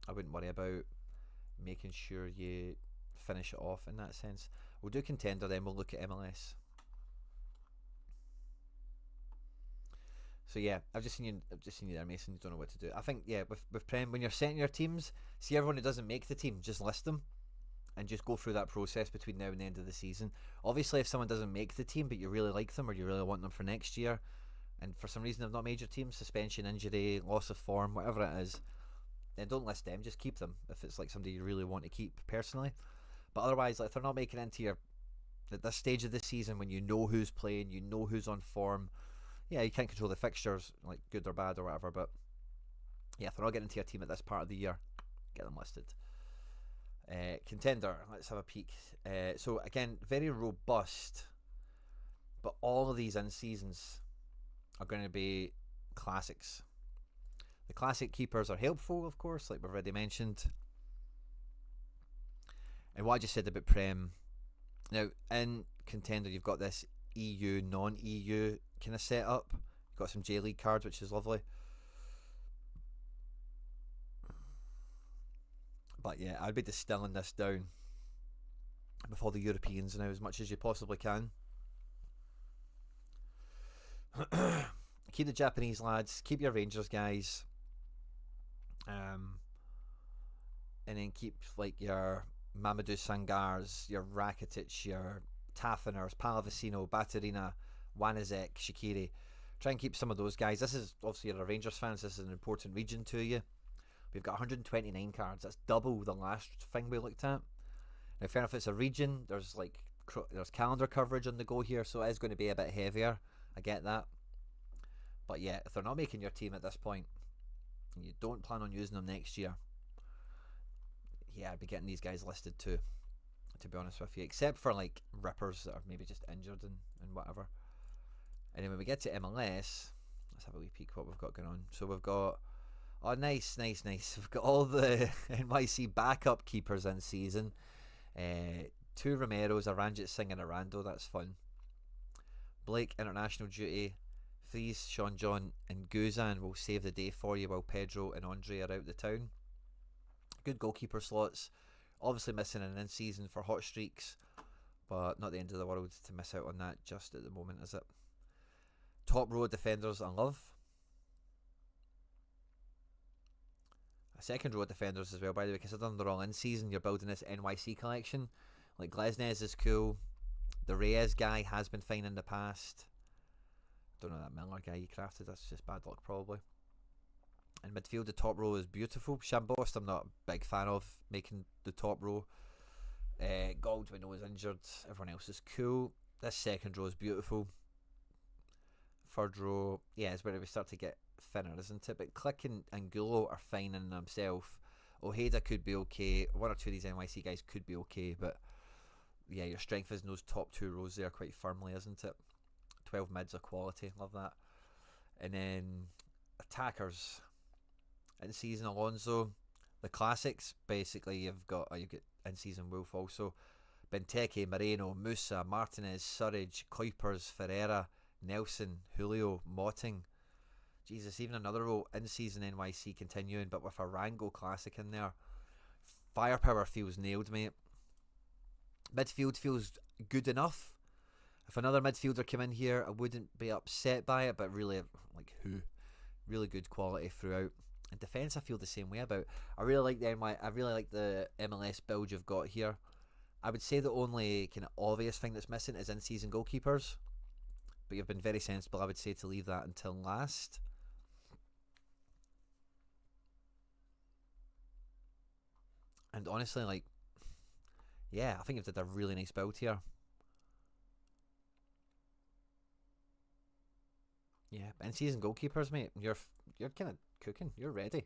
I wouldn't worry about making sure you finish it off in that sense. We'll do Contender, then we'll look at MLS. So yeah, I've just seen you there, Mason. You don't know what to do. I think, yeah, with Prem, when you're setting your teams, see everyone who doesn't make the team, just list them, and just go through that process between now and the end of the season. Obviously, if someone doesn't make the team but you really like them or you really want them for next year, and for some reason they've not made your team, suspension, injury, loss of form, whatever it is, then don't list them, just keep them if it's like somebody you really want to keep personally. But otherwise, like, if they're not making it into your, at this stage of the season when you know who's playing, you know who's on form, yeah, you can't control the fixtures, like good or bad or whatever, but yeah, if they're not getting into your team at this part of the year, get them listed. Contender, let's have a peek. So again, very robust, but all of these in seasons are going to be classics. The classic keepers are helpful, of course, like we've already mentioned. And what I just said about Prem, now in Contender you've got this EU, non-EU kind of setup. You've got some J-League cards, which is lovely. But yeah, I'd be distilling this down before the Europeans now as much as you possibly can. Keep the Japanese lads, keep your Rangers guys, and then keep like your Mamadou Sangars, your Rakitic, your Tafiners, Palavicino, Baturina, Wanizek, Shaqiri. Try and keep some of those guys. This is obviously, you're a Rangers fans, this is an important region to you. We've got 129 cards. That's double the last thing we looked at. Now, fair enough, it's a region. There's calendar coverage on the go here, so it is going to be a bit heavier. I get that. But yeah, if they're not making your team at this point, and you don't plan on using them next year, yeah, I'd be getting these guys listed too, to be honest with you. Except for like rippers that are maybe just injured and whatever. And then when we get to MLS, let's have a wee peek what we've got going on. So we've got, oh, nice. We've got all the NYC backup keepers in season. 2 Romeros, a Ranjit Singh and a Rando, that's fun. Blake, international duty. Fries, Sean John and Guzan will save the day for you while Pedro and Andre are out the town. Good goalkeeper slots. Obviously missing an in-season for hot streaks, but not the end of the world to miss out on that just at the moment, is it? Top row defenders I love. Second row defenders as well, by the way, considering they're all in season, you're building this NYC collection. Like Glesnes is cool. The Reyes guy has been fine in the past. Don't know that Miller guy you crafted, that's just bad luck probably. And midfield, the top row is beautiful. Shambost I'm not a big fan of making the top row. Gold we know is injured. Everyone else is cool. This second row is beautiful. Third row, yeah, it's where we start to get thinner, isn't it? But Click and Angulo are fine in themselves. Ojeda could be okay. 1 or 2 of these NYC guys could be okay, but yeah, your strength is in those top 2 rows there quite firmly, isn't it? 12 mids of quality, love that. And then attackers in season Alonso, the classics basically you get in season Wolf also. Benteke, Moreno, Musa, Martinez, Surridge, Kuipers, Ferreira, Nelson, Julio, Motting. Jesus, even another row in season NYC continuing, but with a Rango classic in there. Firepower feels nailed, mate. Midfield feels good enough. If another midfielder came in here, I wouldn't be upset by it, but really, like, who? Really good quality throughout. And defence, I feel the same way about. I really like the MLS build you've got here. I would say the only kind of obvious thing that's missing is in-season goalkeepers, but you've been very sensible, I would say, to leave that until last. And honestly, like, yeah, I think you've did a really nice build here. Yeah, in-season goalkeepers, mate, you're kind of cooking. You're ready.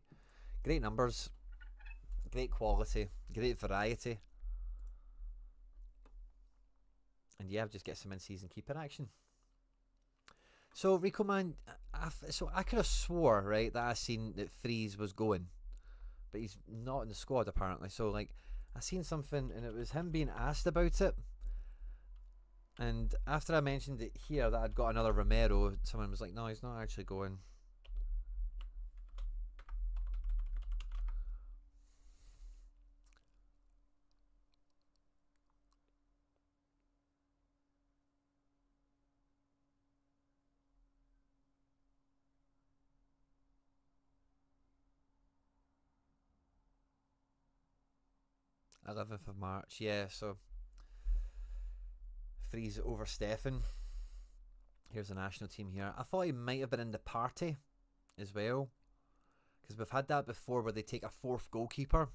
Great numbers, great quality, great variety, and yeah, just get some in-season keeper action. So Rico man, I could have swore right that I seen that Freeze was going, but he's not in the squad apparently. So like, I seen something and it was him being asked about it. And after I mentioned it here that I'd got another Romero, someone was like, no, he's not actually going. 11th of March. Yeah, so Freeze over Stefan. Here's the national team here. I thought he might have been in the party as well, because we've had that before where they take a fourth goalkeeper.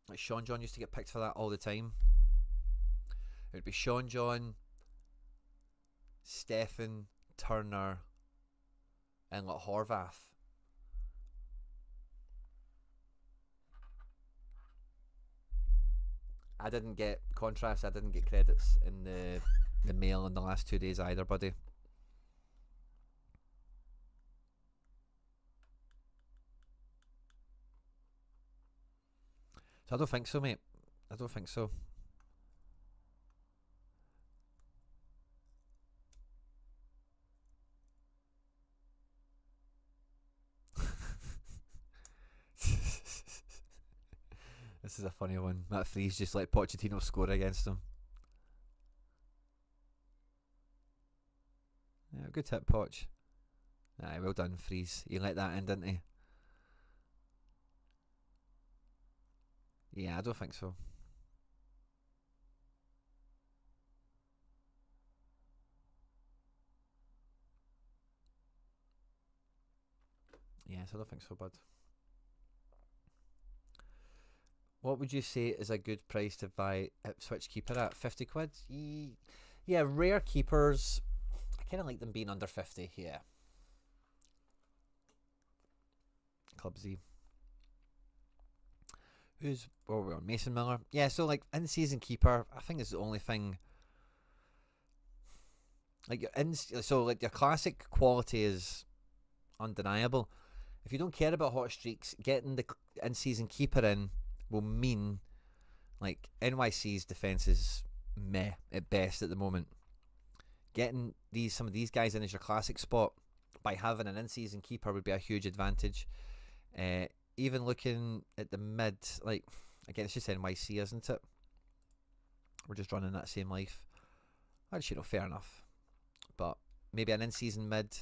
Like Sean John used to get picked for that all the time. It would be Sean John, Stefan, Turner, and like Horvath. I didn't get contrast. I didn't get credits in the mail in the last 2 days either, buddy. So I don't think so, mate. I don't think so. This is a funny one. That Freeze just let Pochettino score against him. Yeah, good hit, Poch. Aye, well done, Freeze. He let that in, didn't he? Yeah, I don't think so. Yes, I don't think so, bud. What would you say is a good price to buy Ipswich keeper at? 50 quid? Yeah, rare keepers. I kind of like them being under 50, yeah. Clubsy. Who's... Oh, we're on Mason Miller. Yeah, so like in-season keeper, I think is the only thing... Like your classic quality is undeniable. If you don't care about hot streaks, getting the in-season keeper in will mean like NYC's defense is meh at best at the moment. Getting some of these guys in as your classic spot by having an in-season keeper would be a huge advantage. Even looking at the mid, like again, it's just NYC, isn't it? We're just running that same life. Actually, no, fair enough. But maybe an in-season mid.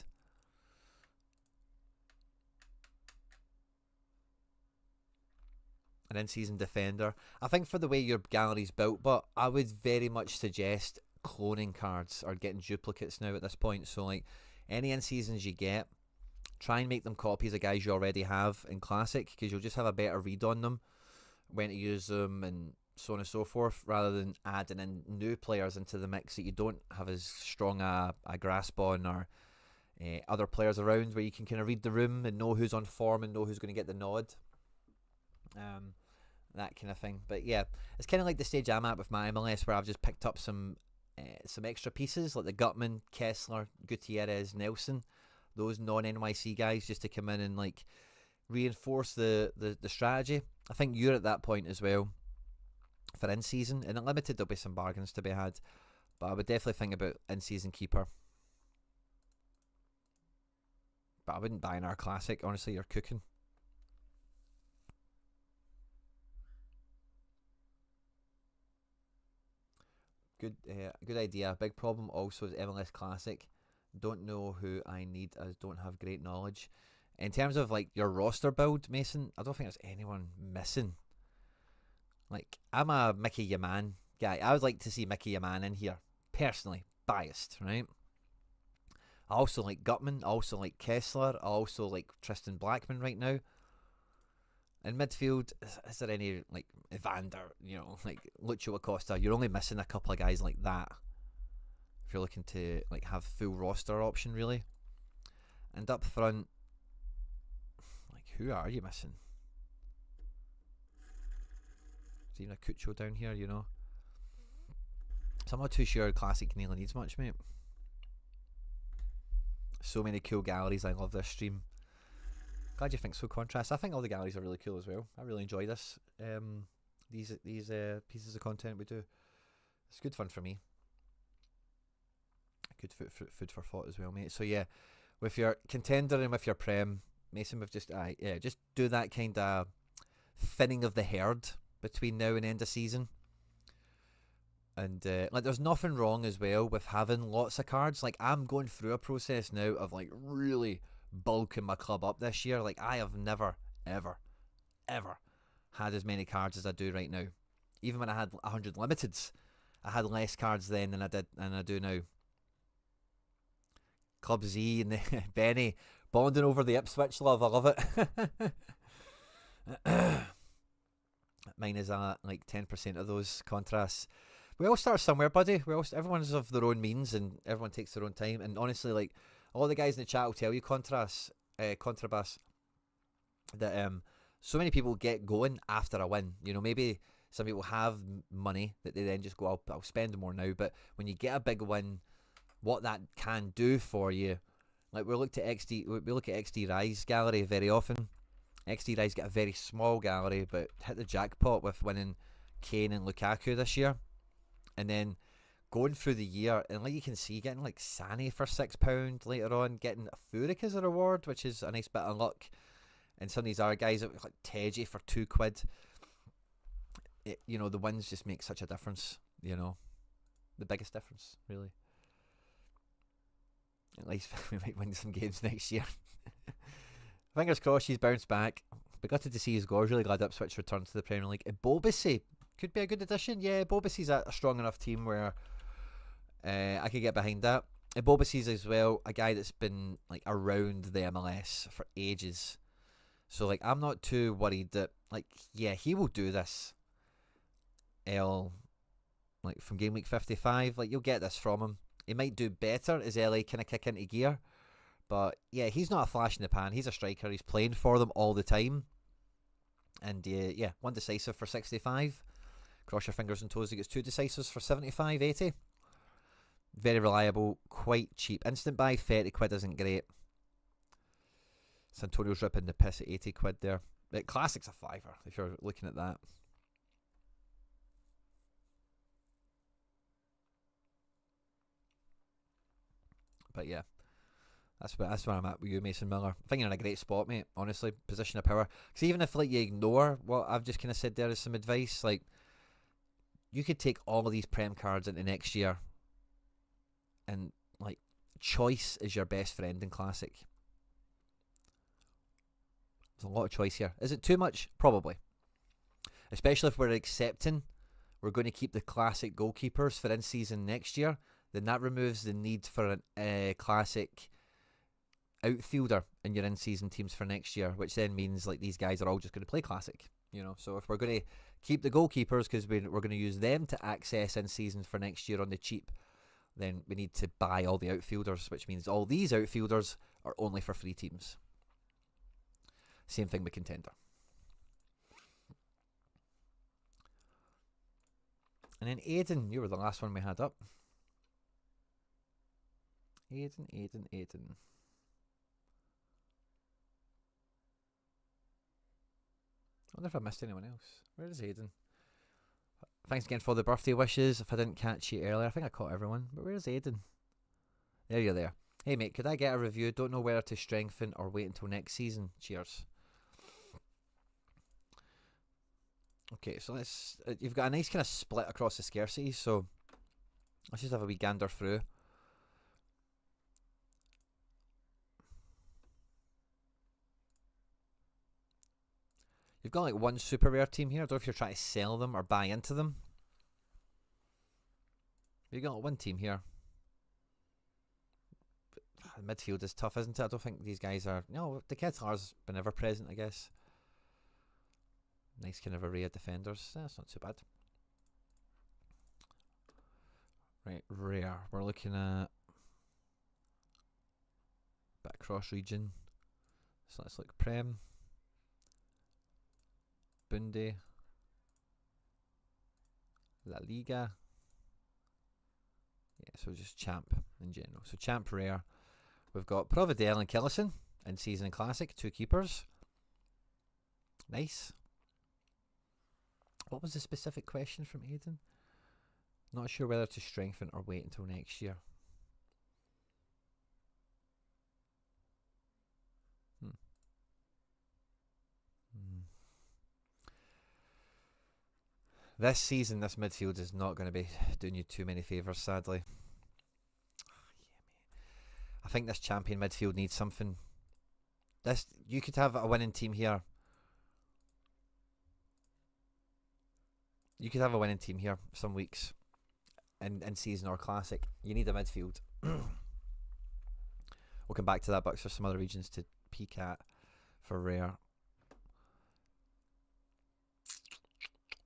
An in-season defender. I think for the way your gallery's built, but I would very much suggest cloning cards or getting duplicates now at this point. So like any in-seasons you get, try and make them copies of guys you already have in Classic, because you'll just have a better read on them, when to use them and so on and so forth, rather than adding in new players into the mix that you don't have as strong a grasp on, or other players around where you can kind of read the room and know who's on form and know who's going to get the nod. That kind of thing. But yeah, it's kind of like the stage I'm at with my MLS, where I've just picked up some extra pieces like the Gutman, Kessler, Gutierrez, Nelson, those non-NYC guys, just to come in and like reinforce the strategy. I think you're at that point as well for in-season. In Unlimited there'll be some bargains to be had, but I would definitely think about in-season keeper. But I wouldn't buy in our Classic, honestly. You're cooking. Good idea. Big problem also is MLS Classic. Don't know who I need, as don't have great knowledge. In terms of like your roster build, Mason, I don't think there's anyone missing. Like, I'm a Mickey Yaman guy. I would like to see Mickey Yaman in here. Personally, biased, right? I also like Gutman. I also like Kessler. I also like Tristan Blackman right now. In midfield, is there any like Evander, like Lucho Acosta? You're only missing a couple of guys like that if you're looking to like have full roster option, really. And up front, like, who are you missing? Is even a Cucho down here, So I'm not too sure Classic Nearly needs much, mate. So many cool galleries. I love this stream. Glad you think so, Contrast. I think all the galleries are really cool as well. I really enjoy this. These pieces of content we do. It's good fun for me. Good food for thought as well, mate. So yeah, with your contender and with your prem, Mason, we've just just do that kind of thinning of the herd between now and end of season. And like, there's nothing wrong as well with having lots of cards. Like, I'm going through a process now of like really bulking my club up this year. Like, I have never, ever, ever had as many cards as I do right now. Even when I had 100 limiteds, I had less cards then than I do now. Club Z and Benny bonding over the Ipswich love. I love it. Mine is like 10% of those contrasts. We all start somewhere, buddy. Everyone's of their own means, and everyone takes their own time. And honestly, like, all the guys in the chat will tell you, contrabass, that so many people get going after a win. You know, maybe some people have money that they then just go, I'll spend more now. But when you get a big win, what that can do for you, like we look at XD Rise gallery very often. XD Rise get a very small gallery, but hit the jackpot with winning Kane and Lukaku this year. And then going through the year, and like you can see, getting like Sané for £6 later on, getting a Furyk as a reward, which is a nice bit of luck. And some of these other guys, like Teji for £2. You know, the wins just make such a difference, you know. The biggest difference, really. At least we might win some games next year. Fingers crossed she's bounced back. Be gutted to see his goals. Really glad Ipswich returned to the Premier League. Bobasy could be a good addition. Yeah, Bobasy's a strong enough team where I could get behind that. Bobasy's as well a guy that's been like around the MLS for ages. So like I'm not too worried that like yeah he will do this. Like from game week 55, like you'll get this from him. He might do better as LA kind of kick into gear. But yeah, he's not a flash in the pan. He's a striker. He's playing for them all the time. And yeah, one decisive for 65. Cross your fingers and toes. He gets two decisives for 75, 80. Very reliable, quite cheap. Instant buy, £30 isn't great. Santonio's ripping the piss at £80 there. But Classic's a fiver if you're looking at that. But yeah, that's where I'm at with you, Mason Miller. I think you're in a great spot, mate. Honestly, position of power. Because even if like you ignore what I've just kind of said there as some advice, like you could take all of these Prem cards into next year, and like choice is your best friend in Classic. There's a lot of choice here. Is it too much? Probably. Especially if we're accepting we're going to keep the Classic goalkeepers for in-season next year. Then that removes the need for a Classic outfielder in your in-season teams for next year, which then means like these guys are all just going to play Classic, you know. So if we're going to keep the goalkeepers because we're going to use them to access in-season for next year on the cheap, then we need to buy all the outfielders, which means all these outfielders are only for free teams. Same thing with Contender. And then Aiden, you were the last one we had up. Aiden. I wonder if I missed anyone else. Where is Aiden? Thanks again for the birthday wishes. If I didn't catch you earlier, I think I caught everyone. But where's Aiden? There you're there. Hey mate, could I get a review? Don't know whether to strengthen or wait until next season. Cheers. Okay, so let's. You've got a nice kind of split across the scarcity, so let's just have a wee gander through. You've got like one super rare team here. I don't know if you're trying to sell them or buy into them. You've got one team here. Midfield is tough, isn't it? I don't think these guys are. No, the Qatar's been ever present, I guess. Nice kind of array of defenders. That's not too bad. Right, rare. We're looking at bit cross region. So let's look Prem. Bunde, La Liga. Yeah, so just Champ in general. So Champ rare. We've got Providel and Killison in season classic, two keepers. Nice. What was the specific question from Aiden? Not sure whether to strengthen or wait until next year. This season, this midfield is not going to be doing you too many favours, sadly. I think this champion midfield needs something this you could have a winning team here. You could have a winning team here some weeks in season or classic. You need a midfield. We'll come back to that, but there's some other regions to peek at for rare.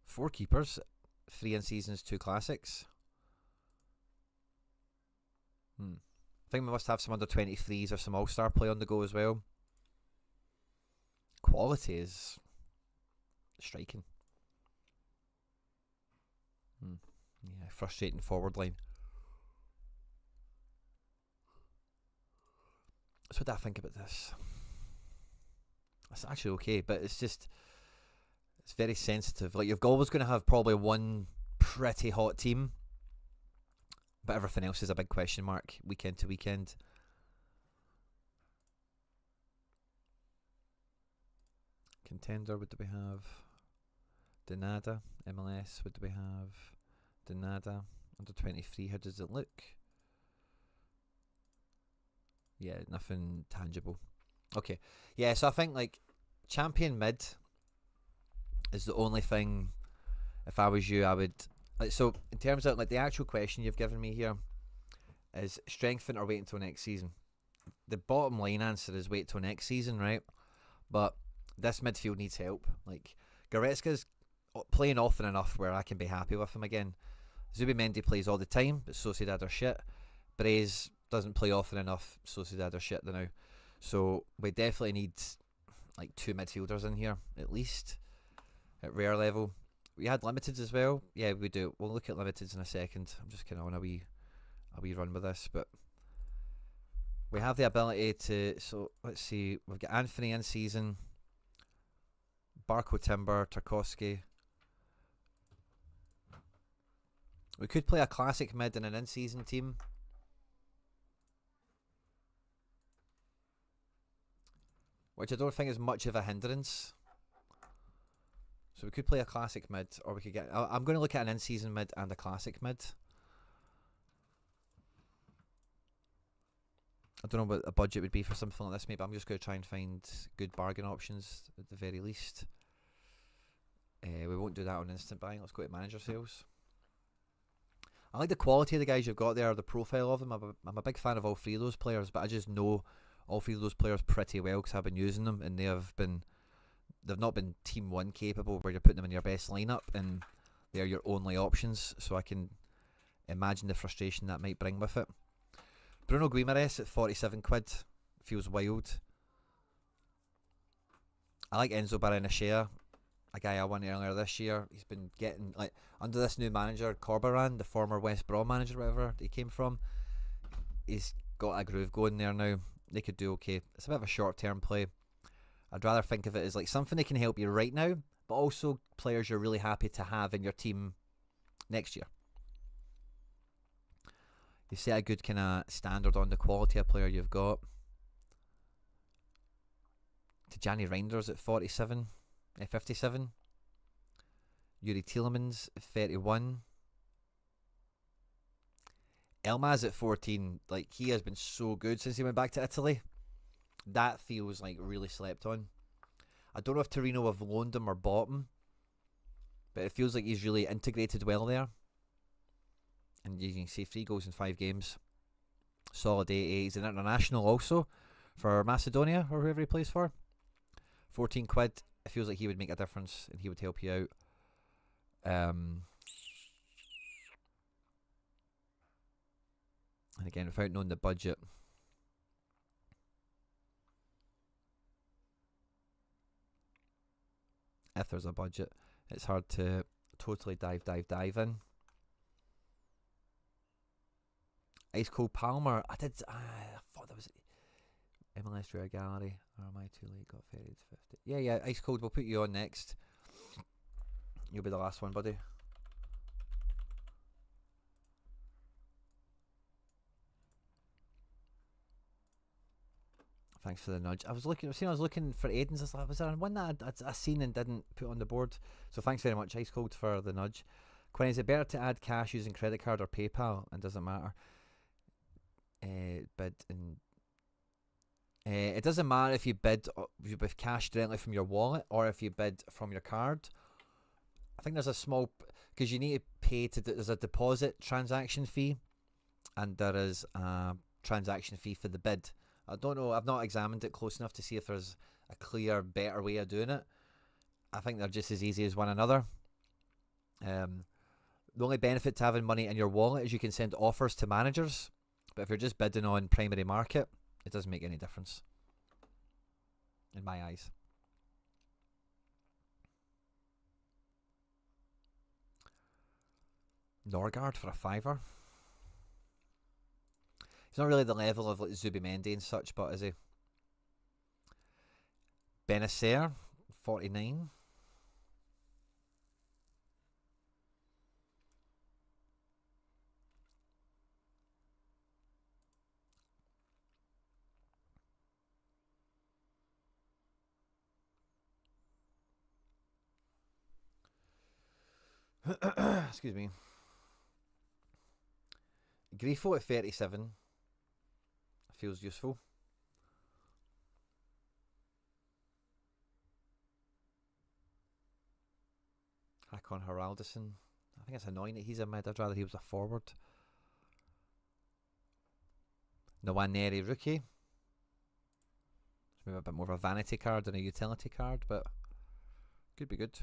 4 keepers, 3 in seasons, 2 classics. I think we must have some under 23s or some all-star play on the go as well. Quality is striking. Yeah, frustrating forward line. So what do I think about this? It's actually okay, but it's very sensitive. Like, you're always going to have probably one pretty hot team, but everything else is a big question mark weekend to weekend. Contender, what do we have? Denada. MLS, what do we have? Denada. Under 23, how does it look? Yeah, nothing tangible. Okay. Yeah, so I think, like, champion mid is the only thing, if I was you, I would... Like, so, in terms of, like, the actual question you've given me here is strengthen or wait until next season. The bottom line answer is wait till next season, right? But this midfield needs help. Like, Goretzka's playing often enough where I can be happy with him again. Zubimendi plays all the time, but Sociedad are shit. Braze doesn't play often enough, Sociedad are shit now. So we definitely need like 2 midfielders in here, at least, at rare level. We had limiteds as well. Yeah, we do. We'll look at limiteds in a second. I'm just kind of on a wee run with this, but we have the ability to, so let's see, we've got Anthony in season, Barco Timber, Tarkovsky. We could play a classic mid in an in-season team. Which I don't think is much of a hindrance. So we could play a classic mid, or we could get... I'm going to look at an in-season mid and a classic mid. I don't know what a budget would be for something like this, maybe. I'm just going to try and find good bargain options at the very least. We won't do that on instant buying. Let's go to manager sales. I like the quality of the guys you've got there, the profile of them. I'm a big fan of all 3 of those players, but I just know all 3 of those players pretty well because I've been using them, and they've not been Team 1 capable where you're putting them in your best lineup and they're your only options, so I can imagine the frustration that might bring with it. Bruno Guimaraes at 47 quid feels wild. I like Enzo Baranachea, a guy I won earlier this year. He's been getting, like, under this new manager, Corberan, the former West Brom manager, wherever he came from, he's got a groove going there now. They could do okay. It's a bit of a short-term play. I'd rather think of it as like something that can help you right now, but also players you're really happy to have in your team next year. You set a good kind of standard on the quality of player you've got. Tijani Reinders at 57. 57. Yuri Tielemans at 31. Elmaz at 14. Like, he has been so good since he went back to Italy. That feels like really slept on. I don't know if Torino have loaned him or bought him, but it feels like he's really integrated well there. And you can see 3 goals in 5 games. Solid 8. He's an international also for Macedonia or whoever he plays for. 14 quid. It feels like he would make a difference and he would help you out. And again, without knowing the budget, if there's a budget, it's hard to totally dive in. Ice Cold Palmer. I thought that was MLS Rare Gallery. Or am I too late? Got ferried 50. Yeah. Ice Cold. We'll put you on next. You'll be the last one, buddy. Thanks for the nudge. I was looking for Aiden's. Was there one that I seen and didn't put on the board? So thanks very much, Ice Cold, for the nudge. Quinny, is it better to add cash using credit card or PayPal? And doesn't matter. Bid and It doesn't matter if you bid with cash directly from your wallet or if you bid from your card. I think there's a small, because you need to pay there's a deposit transaction fee, and there is a transaction fee for the bid. I don't know, I've not examined it close enough to see if there's a clear, better way of doing it. I think they're just as easy as one another. The only benefit to having money in your wallet is you can send offers to managers, but if you're just bidding on primary market, it doesn't make any difference, in my eyes. Norgard for a fiver. He's not really the level of like Zubimendi and such, but is he? Benacer, 49. Excuse me. Grifo at 37 feels useful. Hakon Haraldsson. I think it's annoying that he's a mid. I'd rather he was a forward. Nwaneri rookie. Maybe a bit more of a vanity card than a utility card, but could be good.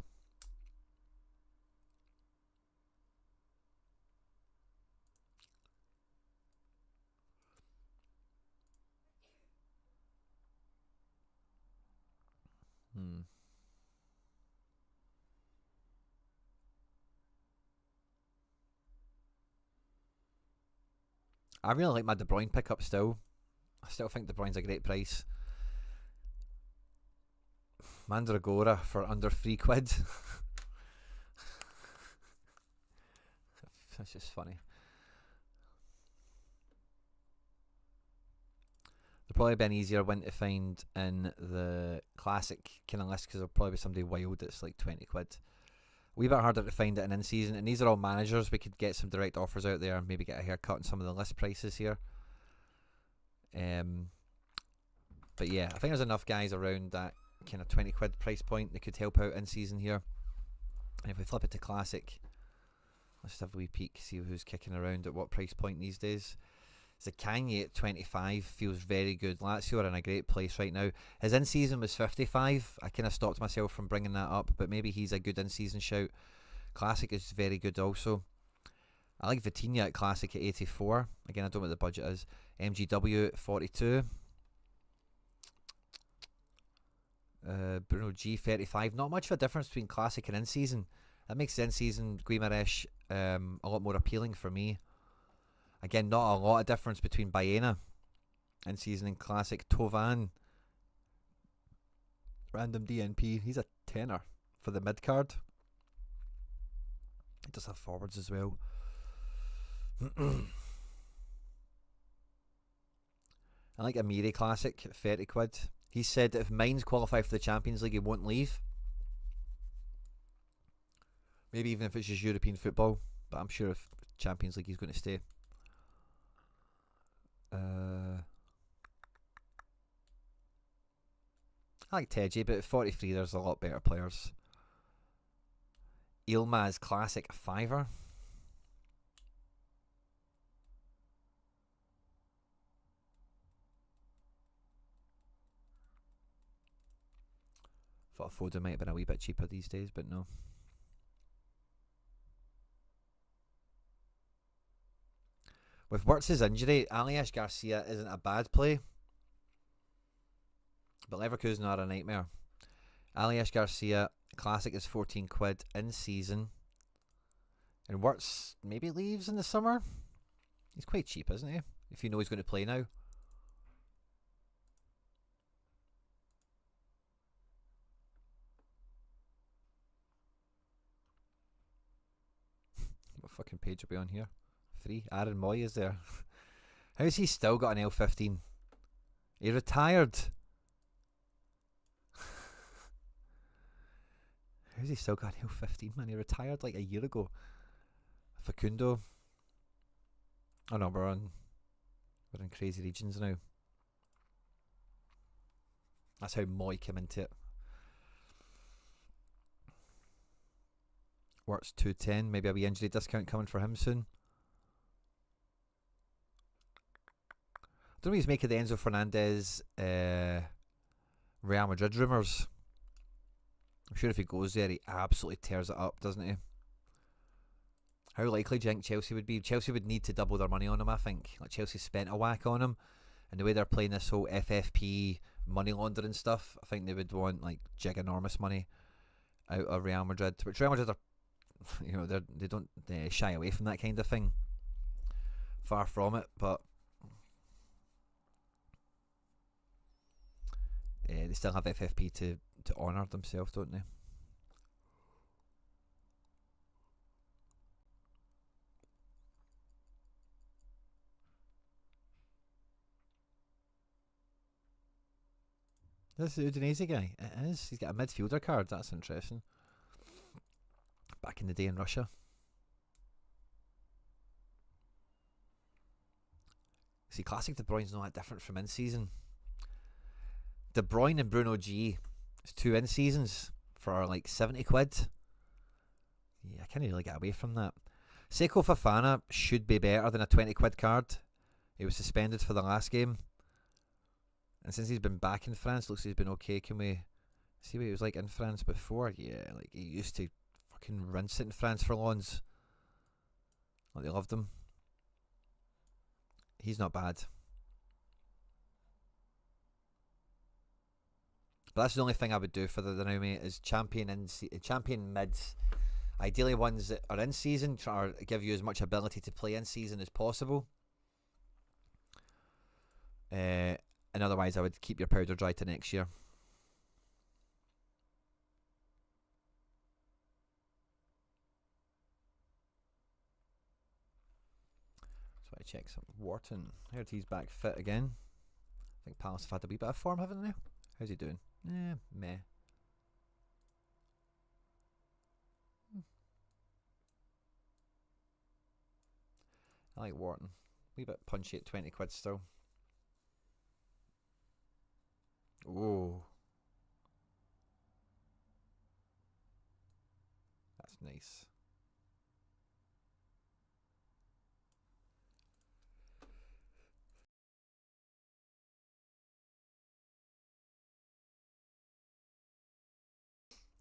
I really like my De Bruyne pickup still. I still think De Bruyne's a great price. Mandragora for under £3. That's just funny. There'll probably be an easier one to find in the classic kind of list because there'll probably be somebody wild that's like £20. A wee bit harder to find it in season, and these are all managers. We could get some direct offers out there and maybe get a haircut on some of the list prices here. But yeah, I think there's enough guys around that kind of £20 price point that could help out in season here. And if we flip it to classic, let's just have a wee peek, see who's kicking around at what price point these days. Zaccagni at 25 feels very good. Lazio are in a great place right now. His in-season was 55. I kind of stopped myself from bringing that up, but maybe he's a good in-season shout. Classic is very good also. I like Vitinha at Classic at 84. Again, I don't know what the budget is. MGW at 42. Bruno G 35. Not much of a difference between Classic and in-season. That makes the in-season Guimaraes a lot more appealing for me. Again, not a lot of difference between Baena in-season and Classic. Tovan, random DNP. He's a tenner for the mid card. He does have forwards as well. I like Amiri Classic at 30 quid. He said that if Mainz qualify for the Champions League, he won't leave. Maybe even if it's just European football. But I'm sure if Champions League he's going to stay. I like Teji, but at 43 there's a lot better players. Ilmaz Classic, fiver. Thought Foden might have been a wee bit cheaper these days, but no. With Wirtz's injury, Alias Garcia isn't a bad play, but Leverkusen are a nightmare. Alias Garcia, Classic is 14 quid in season, and Wirtz maybe leaves in the summer. He's quite cheap, isn't he? If you know he's going to play now. What fucking page are we on here? 3. Aaron Moy is there. How's he still got an L15? He retired. How's he still got an L15, man? He retired like a year ago. Facundo. Oh no, we're in crazy regions now. That's how Moy came into it. Works 210. Maybe a wee injury discount coming for him soon. I don't know what he's making the Enzo Fernandez Real Madrid rumours. I'm sure if he goes there, he absolutely tears it up, doesn't he? How likely do you think Chelsea would be? Chelsea would need to double their money on him, I think. Like, Chelsea spent a whack on him, and the way they're playing this whole FFP money laundering stuff, I think they would want like giganormous money out of Real Madrid. But Real Madrid are, they don't shy away from that kind of thing. Far from it, but they still have FFP to honour themselves, don't they? This is the Udinese guy. It is. He's got a midfielder card. That's interesting. Back in the day in Russia. See, classic De Bruyne's not that different from in season. De Bruyne and Bruno G. It's 2 in seasons for like 70 quid. Yeah, I can't really get away from that. Seko Fofana should be better than a 20 quid card. He was suspended for the last game. And since he's been back in France, looks like he's been okay. Can we see what he was like in France before? Yeah, like he used to fucking rinse it in France for lawns. Like they loved him. He's not bad. But that's the only thing I would do for the now, mate, is champion mids. Ideally ones that are in season, try to give you as much ability to play in season as possible. And otherwise I would keep your powder dry to next year. So I check some Wharton. Heard he's back fit again. I think Palace have had a wee bit of form, haven't they? How's he doing? Meh. I like Wharton. Wee bit punchy at 20 quid still. Oh. That's nice.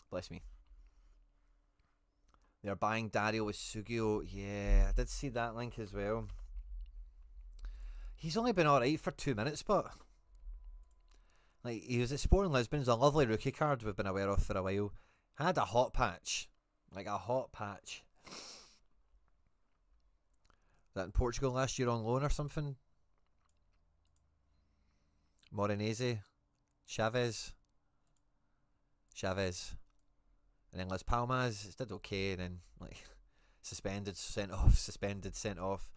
Bless me. They're buying Dario with Sugio. Yeah, I did see that link as well. He's only been alright for 2 minutes, but like, he was at Sporting Lisbon's a lovely rookie card we've been aware of for a while. Had a hot patch. Like a hot patch. That in Portugal last year on loan or something? Morenese. Chavez. And then Las Palmas did okay, and then like suspended, sent off, suspended, sent off.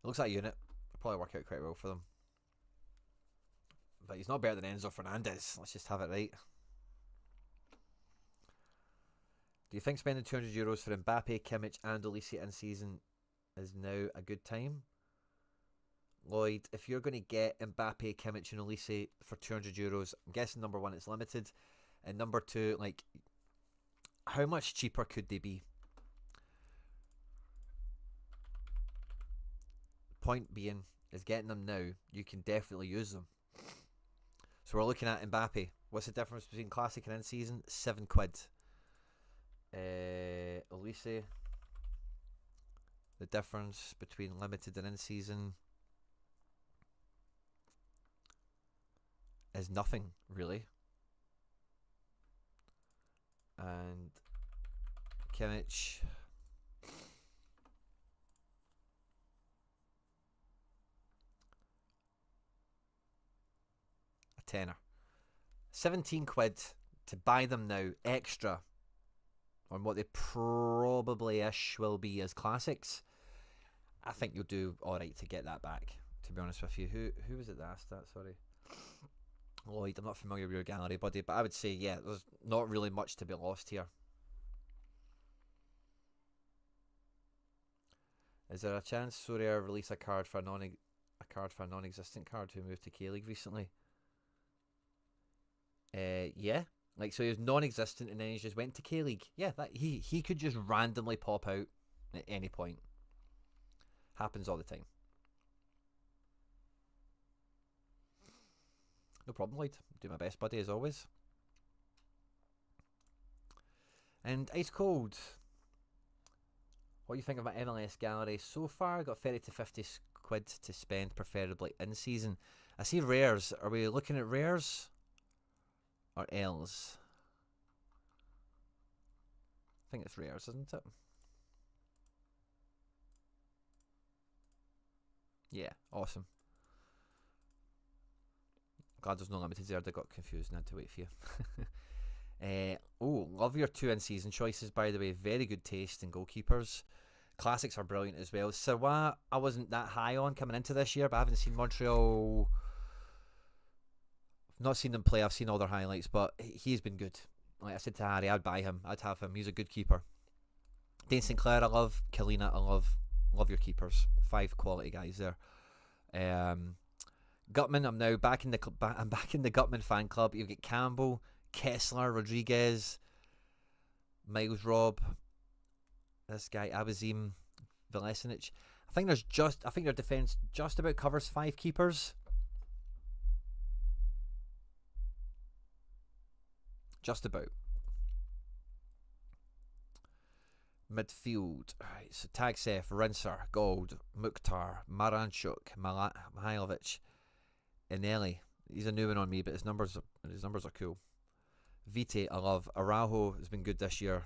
It looks like a unit. It'll probably work out quite well for them. But he's not better than Enzo Fernandez. Let's just have it right. Do you think spending €200 for Mbappe, Kimmich and Olise in season is now a good time? Lloyd, if you're going to get Mbappe, Kimmich and Olise for €200, I'm guessing number one, it's limited. And number two, like, how much cheaper could they be? Point being, is getting them now, you can definitely use them. So we're looking at Mbappe. What's the difference between classic and in season? 7 quid. Olise, the difference between limited and in season is nothing, really. And Kimmich, a tenner. 17 quid to buy them now, extra on what they probably-ish will be as classics. I think you'll do alright to get that back, to be honest with you. Who was it that asked that? Sorry. Lloyd, I'm not familiar with your gallery, buddy, but I would say, yeah, there's not really much to be lost here. Is there a chance Sorare release a card for a card for a non-existent card who moved to K-League recently. Yeah. Like, so he was non-existent and then he just went to K-League. Yeah, that he could just randomly pop out at any point. Happens all the time. No problem, Lloyd. Do my best, buddy, as always. And Ice Cold. What do you think of my MLS gallery so far? Got 30 to 50 quid to spend, preferably in season. I see rares. Are we looking at rares or L's? I think it's rares, isn't it? Yeah, awesome. Glad there's no limited there. I got confused and had to wait for you. Love your 2 in-season choices, by the way. Very good taste in goalkeepers. Classics are brilliant as well. Sawa, I wasn't that high on coming into this year, but I haven't seen Montreal. I've not seen them play. I've seen all their highlights, but he's been good. Like I said to Harry, I'd buy him. I'd have him. He's a good keeper. Dane Sinclair, I love. Kalina, I love. Love your keepers. 5 quality guys there. Gutman, I'm now back in the I'm back in the Gutman fan club. You get Campbell, Kessler, Rodriguez, Miles Robb, this guy Abazim, Velesinic. I think their defense just about covers 5 keepers. Just about. Midfield. Alright, so Tagsef, Rinser, Gold, Mukhtar, Maranchuk, Mihailovic, Eneli. He's a new one on me, but his numbers are cool. Vite, I love. Araujo has been good this year.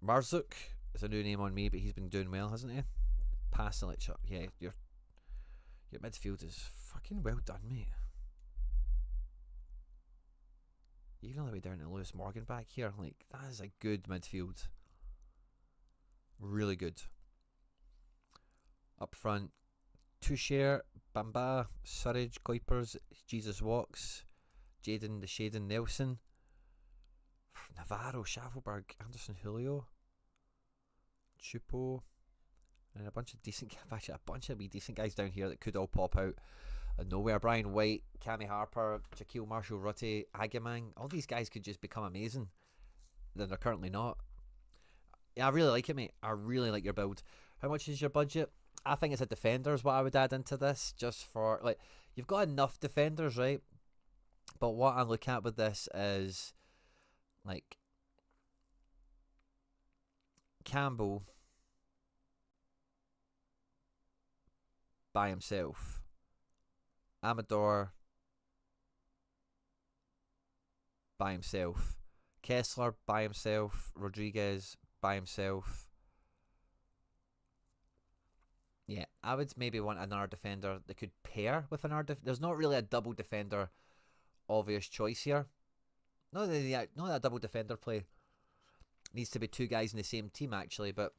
Marzuk is a new name on me, but he's been doing well, hasn't he? Pasalic, yeah, your midfield is fucking well done, mate. Even all the way down to Lewis Morgan back here, like, that is a good midfield. Really good. Up front, Toucher, Bamba, Surridge, Kuipers, Jesus Walks, Jaden the Shaden Nelson, Navarro, Schavelberg, Anderson Julio, Chupo, and a bunch of decent wee decent guys down here that could all pop out of nowhere. Brian White, Cammy Harper, Shaquille Marshall, Rutte, Agamang, all these guys could just become amazing. Then they're currently not. Yeah, I really like it, mate. I really like your build. How much is your budget? I think it's a defender is what I would add into this, just for, like, you've got enough defenders, right? But what I look at with this is, like, Campbell by himself, Amador by himself, Kessler by himself, Rodriguez by himself. Yeah, I would maybe want another defender that could pair with another. There's not really a double defender obvious choice here. Not that a double defender play needs to be 2 guys in the same team, actually. But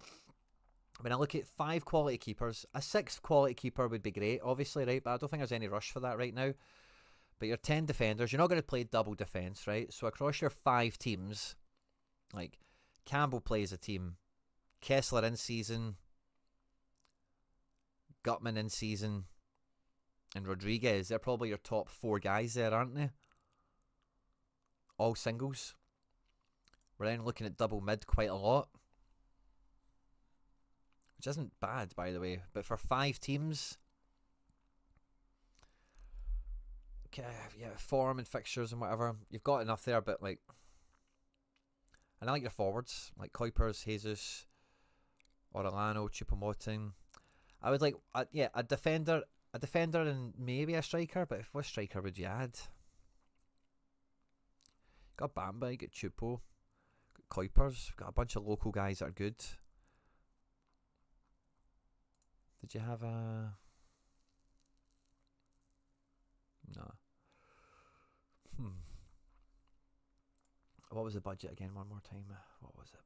when I look at 5 quality keepers, a 6th quality keeper would be great, obviously, right? But I don't think there's any rush for that right now. But your 10 defenders, you're not going to play double defence, right? So across your 5 teams, like, Campbell plays a team, Kessler in season, Gutman in season, and Rodriguez. They're probably your top 4 guys there, aren't they? All singles. We're then looking at double mid quite a lot, which isn't bad, by the way. But for 5 teams, yeah, form and fixtures and whatever, you've got enough there. But, like, and I like your forwards, like Kuipers, Jesus, Orellano, Choupo-Moting. I would like, a defender, and maybe a striker. But what striker would you add? Got Bamba, you got Chupo, got Kuipers, got a bunch of local guys that are good. Did you have a? No. What was the budget again? One more time. What was it?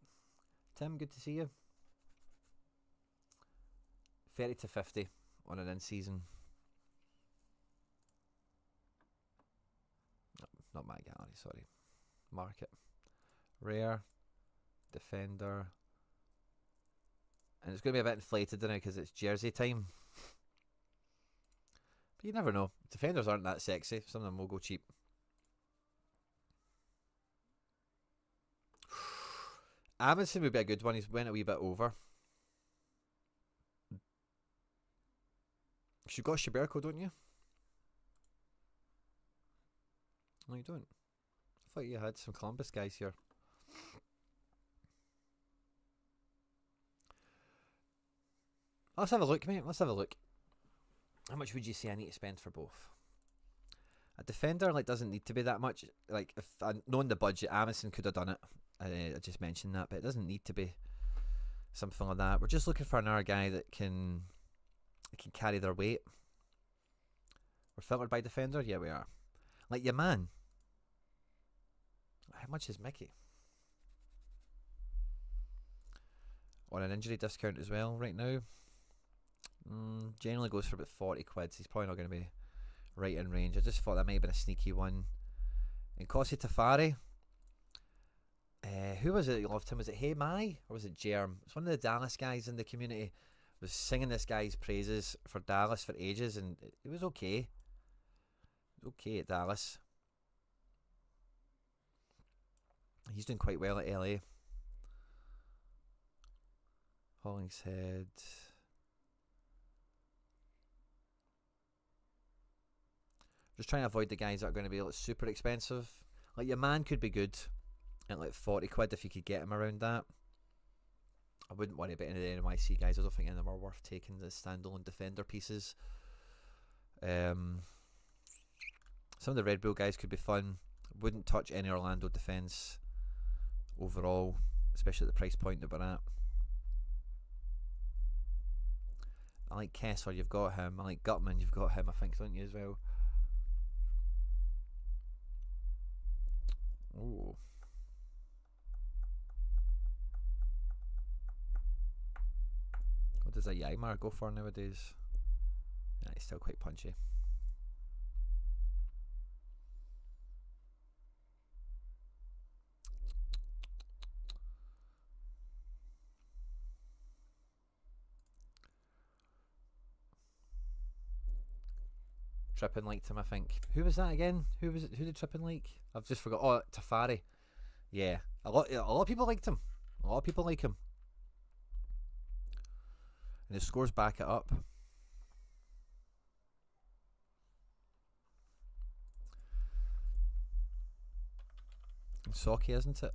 Tim, good to see you. 30 to 50 on an in-season. No, not my gallery, sorry. Market. Rare. Defender. And it's going to be a bit inflated now because it's jersey time. You never know. Defenders aren't that sexy. Some of them will go cheap. Amundsen would be a good one. He's went a wee bit over. You've got Shiberko, don't you? No, you don't. I thought you had some Columbus guys here. Let's have a look, mate. Let's have a look. How much would you say I need to spend for both? A defender doesn't need to be that much. If knowing the budget, Amundsen could have done it. I just mentioned that, but it doesn't need to be something like that. We're just looking for another guy that can carry their weight. We're filtered by defender? Yeah, we are. Your man. How much is Mickey? On an injury discount as well right now. Generally goes for about 40 quid. So he's probably not going to be right in range. I just thought that might have been a sneaky one. And Kosi Tafari. Who was it you loved him? Was it Hey Mai or was it Jerm? It's one of the Dallas guys in the community. Was singing this guy's praises for Dallas for ages, and it was okay. It was okay at Dallas. He's doing quite well at LA. Hollingshead. Just trying to avoid the guys that are going to be super expensive. Your man could be good at 40 quid if you could get him around that. I wouldn't worry about any of the NYC guys. I don't think any of them are worth taking as standalone defender pieces. Some of the Red Bull guys could be fun. Wouldn't touch any Orlando defence overall, especially at the price point that we're at. I like Kessler, you've got him. I like Gutman, you've got him, I think, don't you, as well? Ooh. What does a Ymar go for nowadays? Yeah, he's still quite punchy. Trippin liked him, I think. Who was that again? Who was it? Who did Trippin like? I've just forgot. Oh, Tafari. Yeah, a lot of people liked him. A lot of people like him. And his scores back it up. And Socky, isn't it?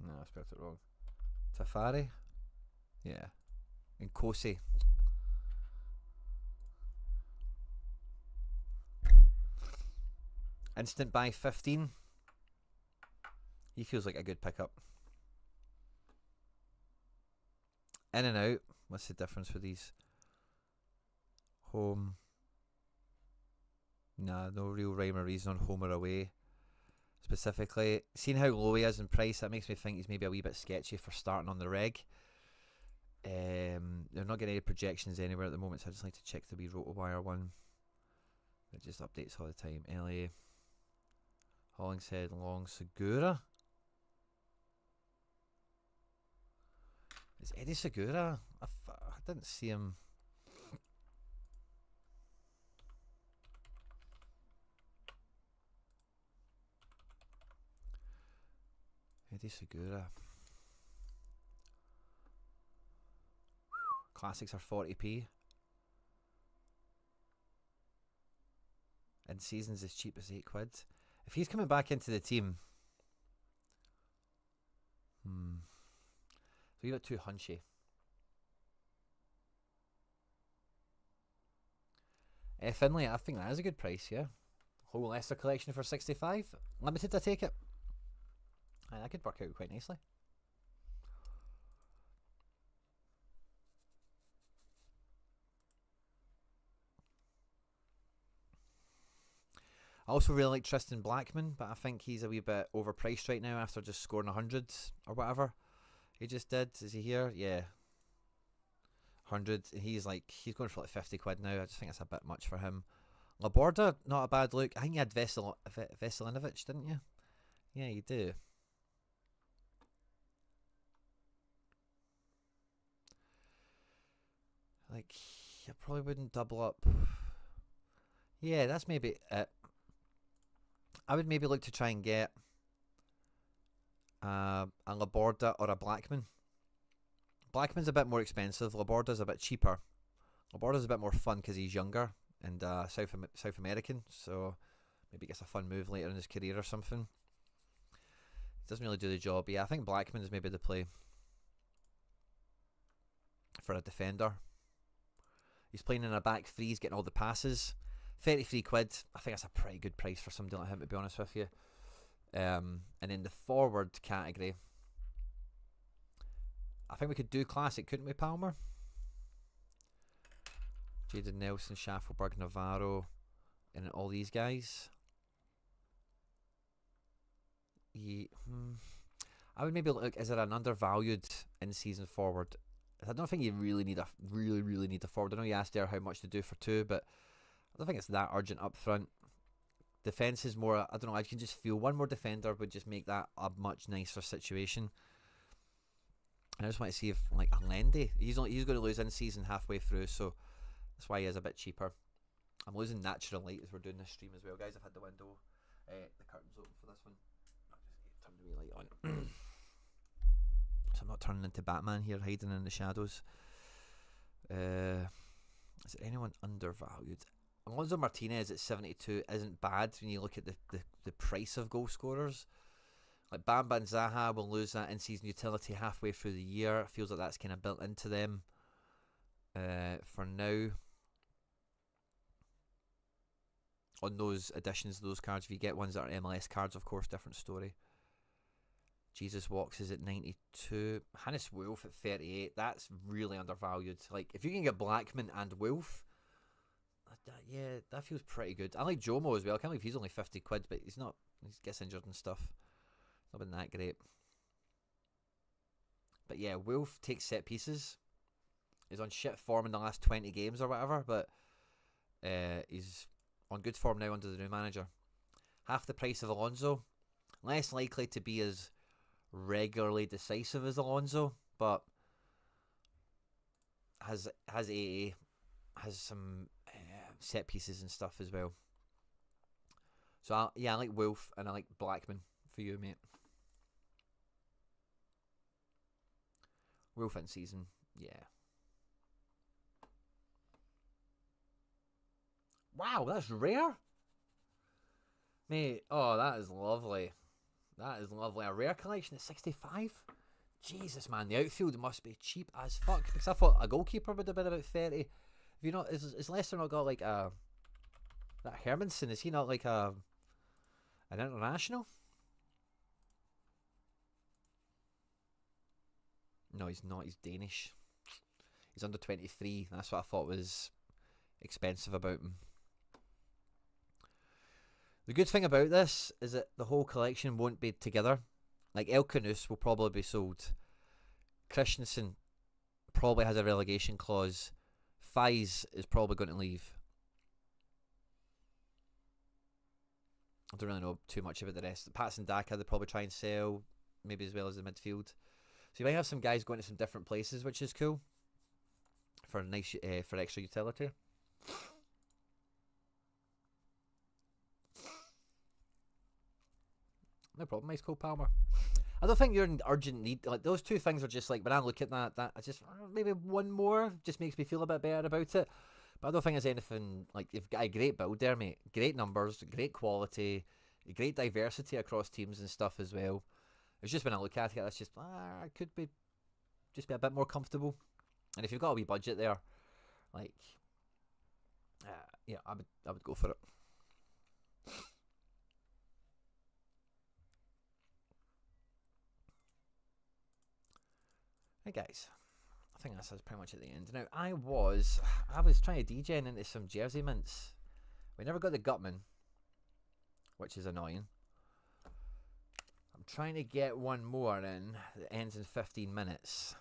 No, I spelled it wrong. Tafari? Yeah. And Kosi. Instant buy 15. He feels like a good pickup. In and out. What's the difference for these? Home. Nah, no real rhyme or reason on home or away. Specifically, seeing how low he is in price, that makes me think he's maybe a wee bit sketchy for starting on the reg. They're not getting any projections anywhere at the moment, so I just like to check the wee RotoWire one. It just updates all the time. LA. Hollingshead, Long, Segura. Is Eddie Segura? I didn't see him. Eddie Segura. Classics are 40p. In seasons as cheap as 8 quid. If he's coming back into the team, so you got too hunchy. Finlay, I think that is a good price, yeah. Whole Leicester collection for 65. Limited, I take it. Aye, that could work out quite nicely. I also really like Tristan Blackman, but I think he's a wee bit overpriced right now after just scoring 100 or whatever he just did. Is he here? Yeah. 100. He's going for 50 quid now. I just think that's a bit much for him. Laborda, not a bad look. I think you had Veselinovic, didn't you? Yeah, you do. Like, I probably wouldn't double up. Yeah, that's maybe it. I would maybe look to try and get a Laborda or a Blackman. Blackman's a bit more expensive. Laborda's a bit cheaper. Laborda's a bit more fun because he's younger and South American, so maybe gets a fun move later in his career or something. Doesn't really do the job. Yeah, I think Blackman's maybe the play for a defender. He's playing in a back three. He's getting all the passes. 33 quid. I think that's a pretty good price for somebody like him, to be honest with you. And in the forward category, I think we could do classic, couldn't we, Palmer? Jaden Nelson, Schaffelberg, Navarro, and all these guys. Yeah, I would maybe look. Is there an undervalued in-season forward? I don't think you really need a really need a forward. I know you asked there how much to do for two, but I don't think it's that urgent up front. Defense is more. I don't know. I can just feel one more defender would just make that a much nicer situation. I just want to see if like Allende, he's going to lose in season halfway through, so that's why he is a bit cheaper. I'm losing natural light as we're doing this stream as well, guys. I've had the window, the curtains open for this one. I'll just turn the wee light on. So I'm not turning into Batman here, hiding in the shadows. Is there anyone undervalued? Alonso Martinez at 72 isn't bad when you look at the price of goal scorers. Like Bamba and Zaha will lose that in-season utility halfway through the year. It feels like that's kind of built into them for now. On those additions, those cards, if you get ones that are MLS cards, of course, different story. Jesus Walks is at 92. Hannes Wolf at 38. That's really undervalued. Like, if you can get Blackman and Wolf, yeah, that feels pretty good. I like Jomo as well. I can't believe he's only 50 quid, but he's not. He gets injured and stuff. Not been that great. But yeah, Wolf takes set pieces. He's on shit form in the last 20 games or whatever, but he's on good form now under the new manager. Half the price of Alonso. Less likely to be as regularly decisive as Alonso, but has AA, has some set pieces and stuff as well. So I like Wolf and I like Blackman for you, mate. Wolf in season, yeah. Wow, that's rare, mate. Oh, that is lovely. That is lovely. A rare collection at 65. Jesus, man, the outfield must be cheap as fuck. Because I thought a goalkeeper would have been about 30. If you know, is Leicester not got like a that Hermanson? Is he not like an international? No, he's not. He's Danish. He's under 23. That's what I thought was expensive about him. The good thing about this is that the whole collection won't be together. Like El Canus will probably be sold. Christensen probably has a relegation clause. Fies is probably going to leave. I don't really know too much about the rest. Patson Daka, they'll probably try and sell, maybe as well as the midfield. So you might have some guys going to some different places, which is cool for nice for extra utility. No problem, nice Cole Palmer. I don't think you're in urgent need. Like those two things are just like when I look at that I just maybe one more just makes me feel a bit better about it. But I don't think there's anything like you've got a great build there, mate. Great numbers, great quality, great diversity across teams and stuff as well. It's just when I look at it, it's just I could be just be a bit more comfortable. And if you've got a wee budget there, like yeah, I would go for it. Hey guys, I think that's pretty much at the end. Now I was trying to DJ into some jersey mints. We never got the Gutman, which is annoying. I'm trying to get one more in that ends in 15 minutes.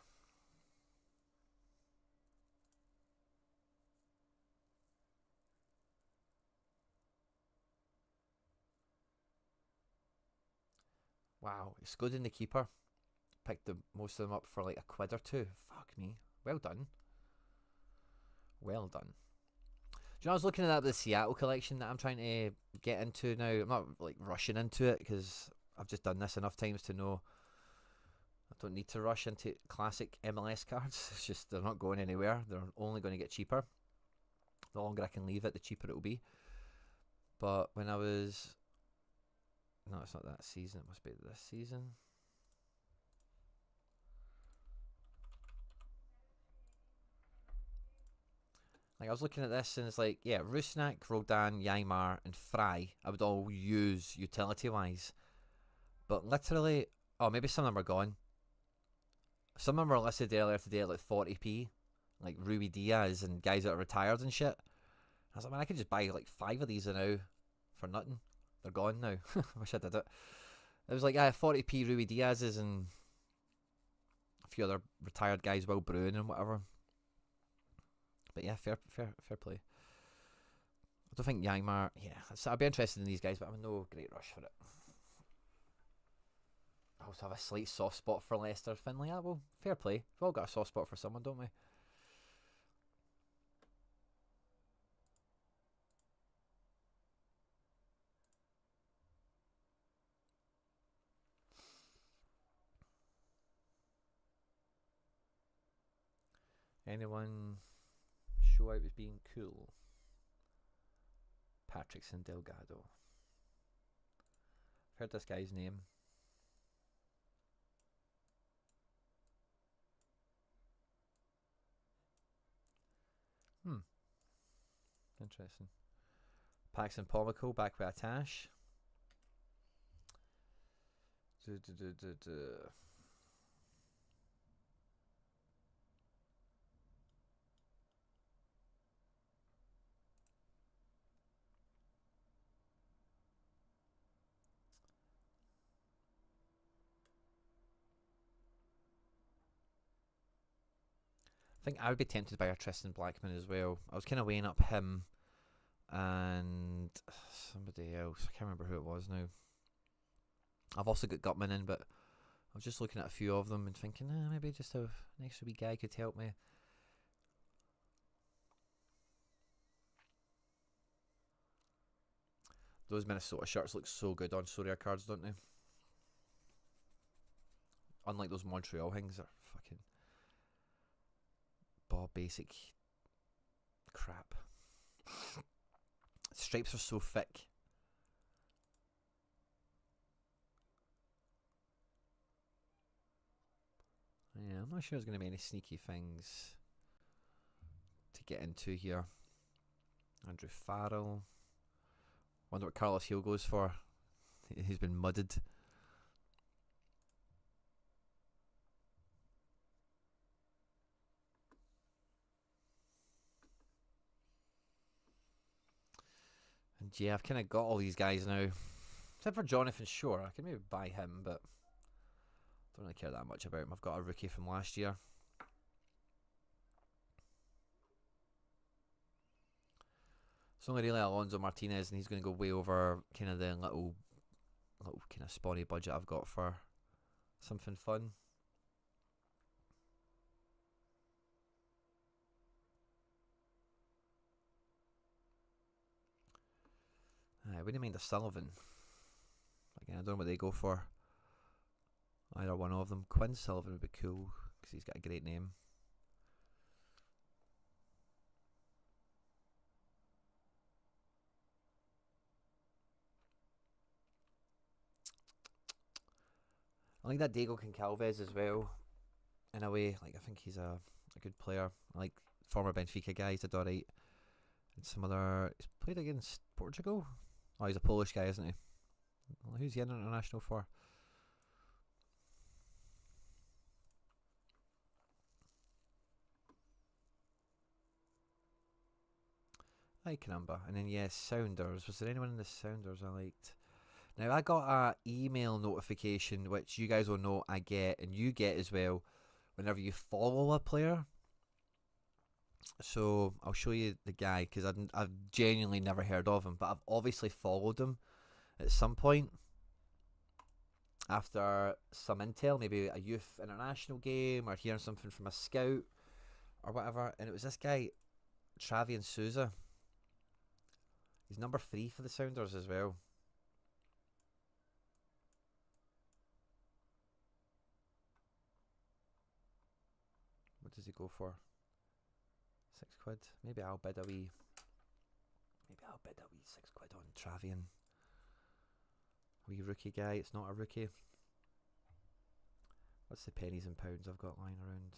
Wow, excluding the keeper. Picked most of them up for like a quid or two. Fuck me. Well done. Well done. Do you know, I was looking at the Seattle collection that I'm trying to get into now. I'm not like rushing into it because I've just done this enough times to know I don't need to rush into classic MLS cards. It's just they're not going anywhere. They're only going to get cheaper. The longer I can leave it, the cheaper it will be. But when I was... No, it's not that season. It must be this season. Like, I was looking at this and it's like, yeah, Rusnak, Rodan, Yaimar, and Fry, I would all use utility-wise. But literally... Oh, maybe some of them are gone. Some of them were listed earlier today at like 40p. Like Rui Diaz and guys that are retired and shit. I was like, man, I could just buy like 5 of these now for nothing. They're gone now. I wish I did it. It was like 40p Rui Diaz's and a few other retired guys, Will Bruin and whatever. But yeah, fair play. I don't think Yangmar... Yeah, I'd be interested in these guys, but I'm in no great rush for it. I also have a slight soft spot for Leicester. Finlay, yeah, well, fair play. We've all got a soft spot for someone, don't we? Anyone show out as being cool? Patrickson Delgado. I've heard this guy's name. Interesting. Paxton Pomico back with Atash. I think I would be tempted by a Tristan Blackman as well. I was kind of weighing up him and somebody else. I can't remember who it was now. I've also got Gutman in, but I was just looking at a few of them and thinking, maybe just an extra wee guy could help me. Those Minnesota shirts look so good on Sorare cards, don't they? Unlike those Montreal things, are fucking Bob basic crap. Stripes are so thick. Yeah, I'm not sure there's going to be any sneaky things to get into here. Andrew Farrell. Wonder what Carlos Hill goes for. He's been mudded. And yeah, I've kind of got all these guys now. Except for Jonathan Shore. I can maybe buy him, but don't really care that much about him. I've got a rookie from last year. It's only really Alonso Martinez, and he's going to go way over kind of the little kind of spawny budget I've got for something fun. I wouldn't mind a Sullivan. Again, I don't know what they go for. Either one of them. Quinn Sullivan would be cool because he's got a great name. I like that Diego Goncalves as well. In a way, like I think he's a good player. I like former Benfica guy. He's did alright. And some other. He's played against Portugal. Oh, he's a Polish guy, isn't he? Well, who's he international for? I can remember. And then yes, Sounders. Was there anyone in the Sounders I liked? Now I got a email notification which you guys will know I get and you get as well whenever you follow a player. So I'll show you the guy because I've genuinely never heard of him, but I've obviously followed him at some point after some intel, maybe a youth international game or hearing something from a scout or whatever. And it was this guy, Travian Souza. He's number 3 for the Sounders as well. What does he go for? 6 quid. Maybe I'll bid a wee 6 quid on Travian. Wee rookie guy. It's not a rookie. What's the pennies and pounds I've got lying around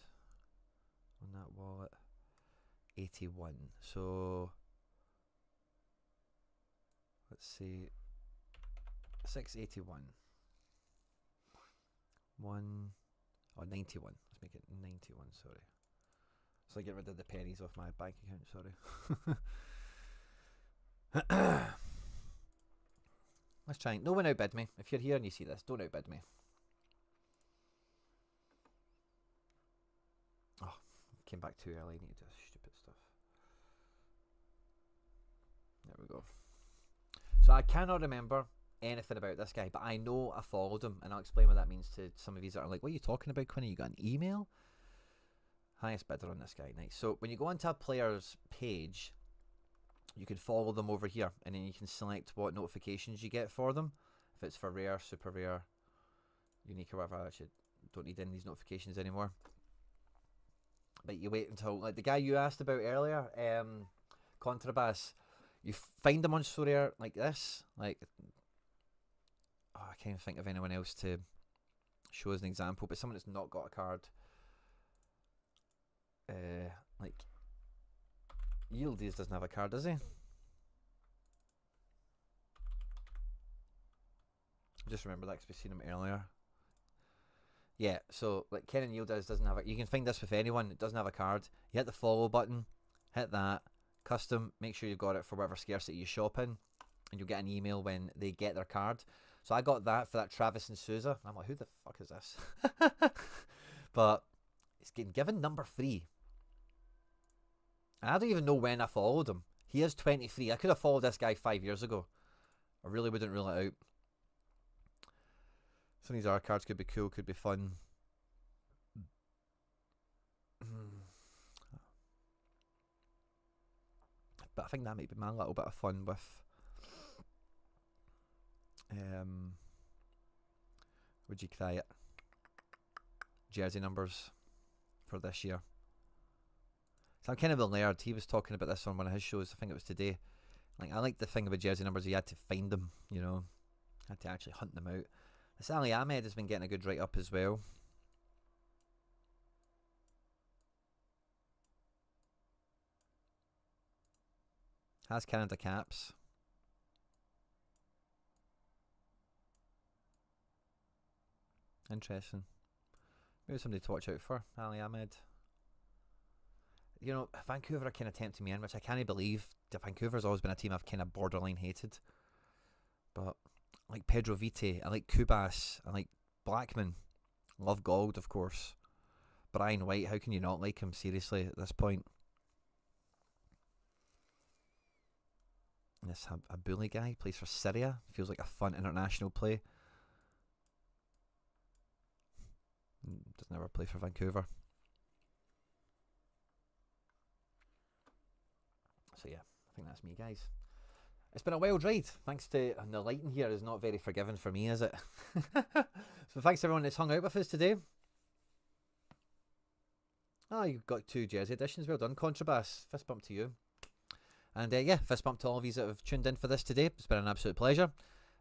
on that wallet? 81. So let's see. 681. 91. Let's make it 91, sorry. So I get rid of the pennies off my bank account, sorry. Let's try. No one outbid me. If you're here and you see this, don't outbid me. Oh, came back too early. I need to do stupid stuff. There we go. So I cannot remember anything about this guy, but I know I followed him, and I'll explain what that means to some of you that are like, what are you talking about, Quinny? You got an email? Highest bidder on this guy. Nice. So when you go onto a player's page, you can follow them over here, and then you can select what notifications you get for them. If it's for rare, super rare, unique or whatever. I actually don't need any of these notifications anymore. But you wait until, like the guy you asked about earlier, Contrabass, you find them on Sorare like this. Like, oh, I can't think of anyone else to show as an example, but someone that's not got a card. Like Yildiz doesn't have a card, does he? Just remember that because we've seen him earlier. Yeah, so like Kenan Yildiz doesn't have a. You can find this with anyone that doesn't have a card. You hit the follow button, hit that, custom, make sure you've got it for whatever scarcity you shop in, and you'll get an email when they get their card. So I got that for that Travis and Souza. I'm like, who the fuck is this? But it's getting given number 3. I don't even know when I followed him. He is 23. I could have followed this guy 5 years ago. I really wouldn't rule it out. Some of these R cards could be cool, could be fun. But I think that might be my little bit of fun with would you cry it? Jersey numbers for this year. So I'm kind of a laird. He was talking about this on one of his shows. I think it was today. Like, I like the thing about jersey numbers. You had to find them, you know. Had to actually hunt them out. This Ali Ahmed has been getting a good write up as well. Has Canada caps. Interesting. Maybe somebody to watch out for. Ali Ahmed. You know, Vancouver are kind of tempting me in, which I can't believe. Vancouver's always been a team I've kind of borderline hated. But I like Pedro Vite, I like Kubas, I like Blackman. Love Gold, of course. Brian White, how can you not like him, seriously, at this point? This a bully guy, plays for Syria. Feels like a fun international play. Doesn't ever play for Vancouver. So yeah, I think that's me, guys. It's been a wild ride. Thanks to, and the lighting here is not very forgiving for me, is it? So thanks to everyone that's hung out with us today. Oh, you've got 2 jersey editions. Well done, Contrabass. Fist bump to you. And yeah, fist bump to all of you that have tuned in for this today. It's been an absolute pleasure.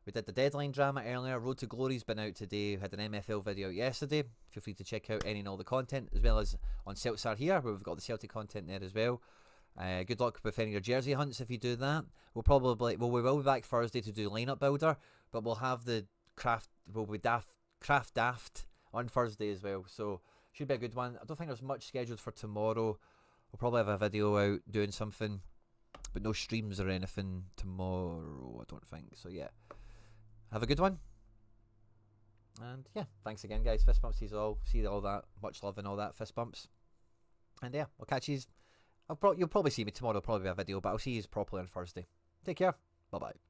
We did the Deadline drama earlier. Road to Glory's been out today. We had an MFL video out yesterday. Feel free to check out any and all the content, as well as on Satara here, where we've got the Celtic content there as well. Good luck with any of your jersey hunts if you do that. We will be back Thursday to do lineup builder, but we'll have the craft daft on Thursday as well. So should be a good one. I don't think there's much scheduled for tomorrow. We'll probably have a video out doing something, but no streams or anything tomorrow, I don't think. So yeah, have a good one. And yeah, thanks again, guys. Fist bumps to you all. See all that. Much love and all that. Fist bumps. And yeah, I'll catch you. You'll probably see me tomorrow. Probably be a video, but I'll see you properly on Thursday. Take care. Bye bye.